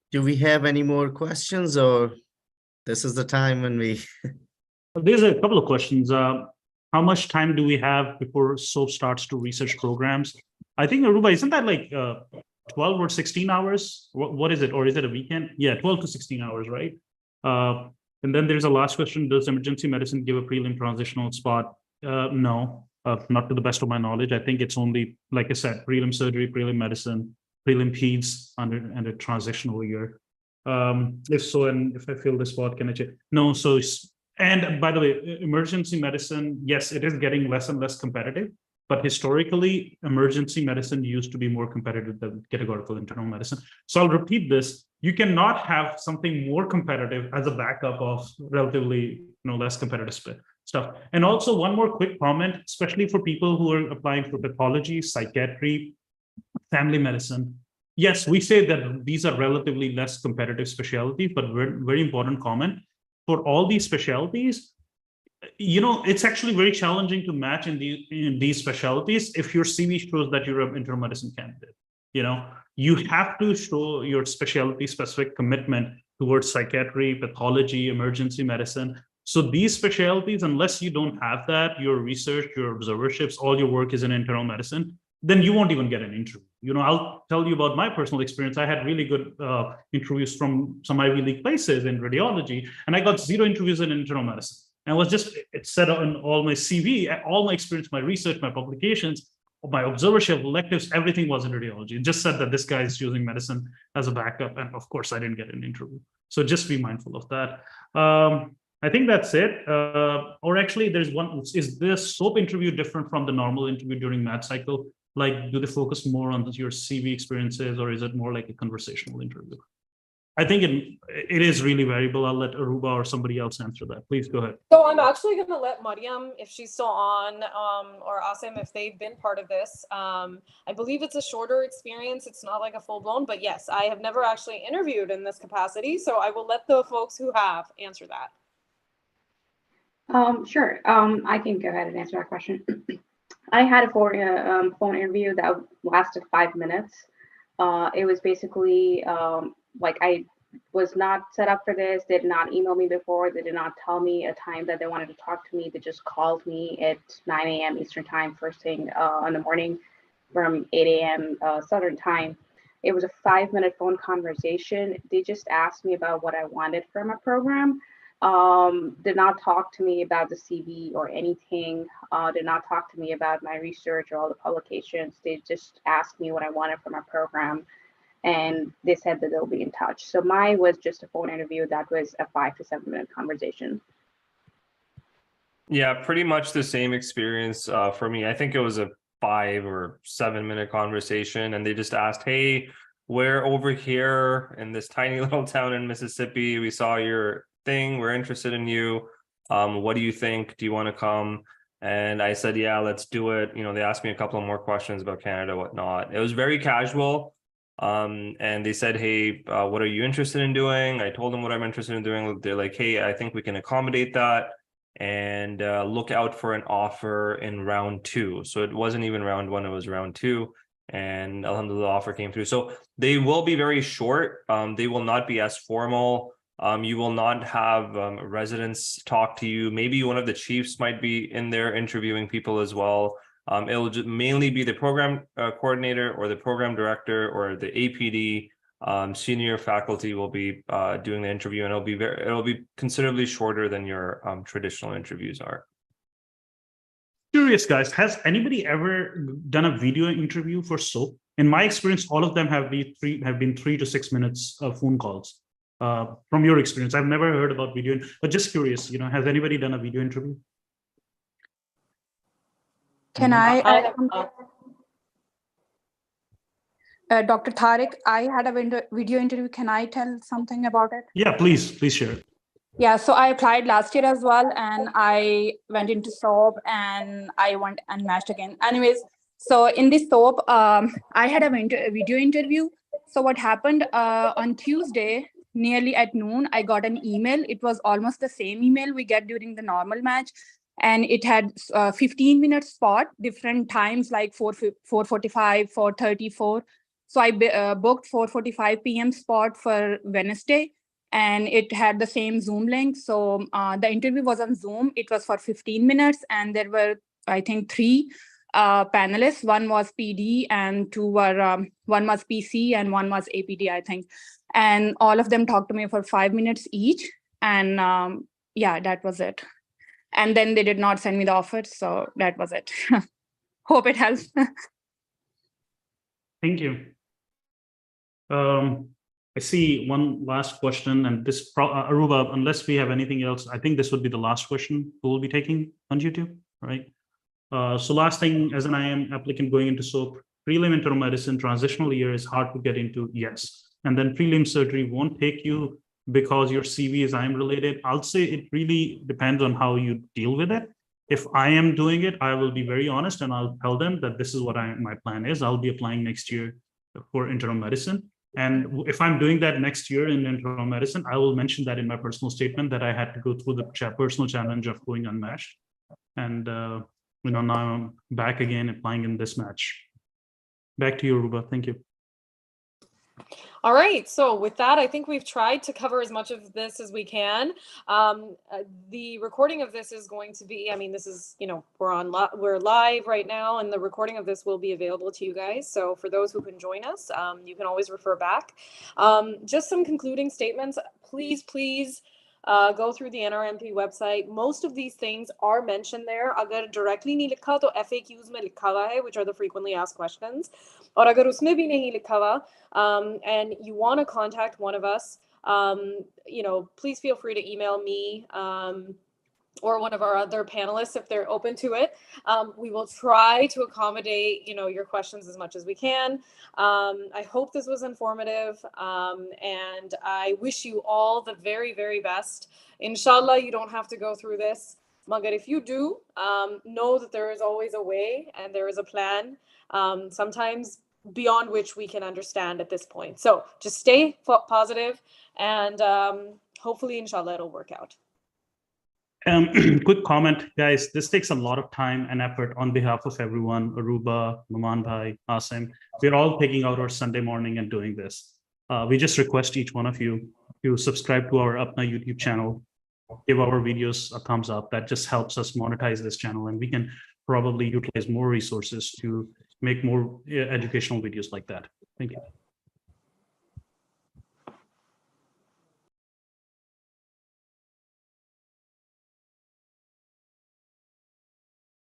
Do we have any more questions, or this is the time when we? There's a couple of questions. how much time do we have before SOAP starts to research programs? I think, Aruba, isn't that like 12 or 16 hours? What is it? Or is it a weekend? Yeah, 12 to 16 hours, right? And then there's a last question. Does emergency medicine give a prelim transitional spot? No, not to the best of my knowledge. I think it's only, like I said, prelim surgery, prelim medicine, prelim peds and a transitional year. If so, and if I fill this spot, can I check? No, so, and by the way, emergency medicine, yes, it is getting less and less competitive, but historically, emergency medicine used to be more competitive than categorical internal medicine. So I'll repeat this. You cannot have something more competitive as a backup of relatively less competitive stuff. And also one more quick comment, especially for people who are applying for pathology, psychiatry, family medicine. Yes, we say that these are relatively less competitive specialties, but very important comment. For all these specialties, it's actually very challenging to match in these specialties if your CV shows that you're an internal medicine candidate. You have to show your specialty specific commitment towards psychiatry, pathology, emergency medicine. So these specialties, unless you don't have that, your research, your observerships, all your work is in internal medicine, then you won't even get an interview. I'll tell you about my personal experience. I had really good interviews from some Ivy League places in radiology, and I got 0 interviews in internal medicine. And it said on all my CV, all my experience, my research, my publications, my observership, electives, everything was in radiology. It just said that this guy is using medicine as a backup. And of course, I didn't get an interview. So just be mindful of that. I think that's it. Or actually, there's one, is this SOAP interview different from the normal interview during MAT cycle? Like, do they focus more on your CV experiences, or is it more like a conversational interview? I think it is really variable. I'll let Aruba or somebody else answer that. Please go ahead. So I'm actually going to let Mariam, if she's still on, or Asim, if they've been part of this. I believe it's a shorter experience. It's not like a full blown, but yes, I have never actually interviewed in this capacity. So I will let the folks who have answer that. Sure. I can go ahead and answer that question. I had a phone interview that lasted 5 minutes. It was basically like I was not set up for this. They did not email me before. They did not tell me a time that they wanted to talk to me. They just called me at 9 a.m. Eastern time, first thing in the morning from 8 a.m. Southern time. It was a 5-minute phone conversation. They just asked me about what I wanted from a program. Did not talk to me about the CV or anything. Did not talk to me about my research or all the publications. They just asked me what I wanted from a program, and they said that they'll be in touch. So mine was just a phone interview that was a 5 to 7 minute conversation. Yeah, pretty much the same experience for me. I think it was a 5 or 7 minute conversation, and they just asked, hey, we're over here in this tiny little town in Mississippi. We saw your thing. We're interested in you. What do you think? Do you want to come? And I said, yeah, let's do it. They asked me a couple of more questions about Canada, whatnot. It was very casual. And they said, hey, what are you interested in doing? I told them what I'm interested in doing. They're like, hey, I think we can accommodate that, and look out for an offer in round 2. So it wasn't even round 1, it was round 2. And alhamdulillah, the offer came through. So they will be very short. They will not be as formal. You will not have residents talk to you. Maybe one of the chiefs might be in there interviewing people as well. It'll just mainly be the program coordinator or the program director or the APD. Senior faculty will be doing the interview, and it'll be considerably shorter than your traditional interviews are. Curious, guys, has anybody ever done a video interview for SOAP? In my experience, all of them have been 3 to 6 minutes of phone calls. From your experience, I've never heard about video, but just curious, has anybody done a video interview? Can I Dr. Tariq, I had a video interview. Can I tell something about it? Yeah, please share it. Yeah, so I applied last year as well, and I went into SOAP, and I went unmatched again. Anyways, so in this SOAP, I had a video interview. So what happened on Tuesday, nearly at noon, I got an email. It was almost the same email we get during the normal match. And it had 15-minute spot, different times like 4:45, 4:34. So I booked 4:45 p.m. spot for Wednesday. and it had the same Zoom link. So the interview was on Zoom. It was for 15 minutes, and there were, I think, 3 panelists. One was PD, and 2 were, one was PC, and one was APD, I think. And all of them talked to me for 5 minutes each. And yeah, that was it. And then they did not send me the offer. So that was it. Hope it helps. Thank you. I see one last question, and this, Aruba, unless we have anything else, I think this would be the last question we'll be taking on YouTube, right? So last thing, as an IM applicant going into SOAP, prelim internal medicine transitional year is hard to get into, yes. And then prelim surgery won't take you because your CV is IM related. I'll say it really depends on how you deal with it. If I am doing it, I will be very honest and I'll tell them that this is what my plan is. I'll be applying next year for internal medicine. And if I'm doing that next year in internal medicine, I will mention that in my personal statement that I had to go through the personal challenge of going unmatched. And now I'm back again applying in this match. Back to you, Aruba. Thank you. All right, so with that, I think we've tried to cover as much of this as we can. The recording of this is going to be, I mean, this is, we're live right now, and the recording of this will be available to you guys. So for those who can join us, you can always refer back. Just some concluding statements. Please go through the NRMP website. Most of these things are mentioned there. Agar directly nahi likha to FAQs mein likha hua hai, which are the frequently asked questions. Aur agar usme bhi nahi likha hua, and you want to contact one of us, please feel free to email me or one of our other panelists if they're open to it. We will try to accommodate, your questions as much as we can. I hope this was informative, and I wish you all the very, very best. Inshallah, you don't have to go through this. Magar, if you do, know that there is always a way and there is a plan, sometimes beyond which we can understand at this point. So just stay positive, and hopefully, inshallah, it'll work out. Quick comment, guys. This takes a lot of time and effort on behalf of everyone, Aruba, Numan Bhai, Asim. We're all taking out our Sunday morning and doing this. We just request each one of you to subscribe to our Apna YouTube channel, give our videos a thumbs up. That just helps us monetize this channel, and we can probably utilize more resources to make more educational videos like that. Thank you.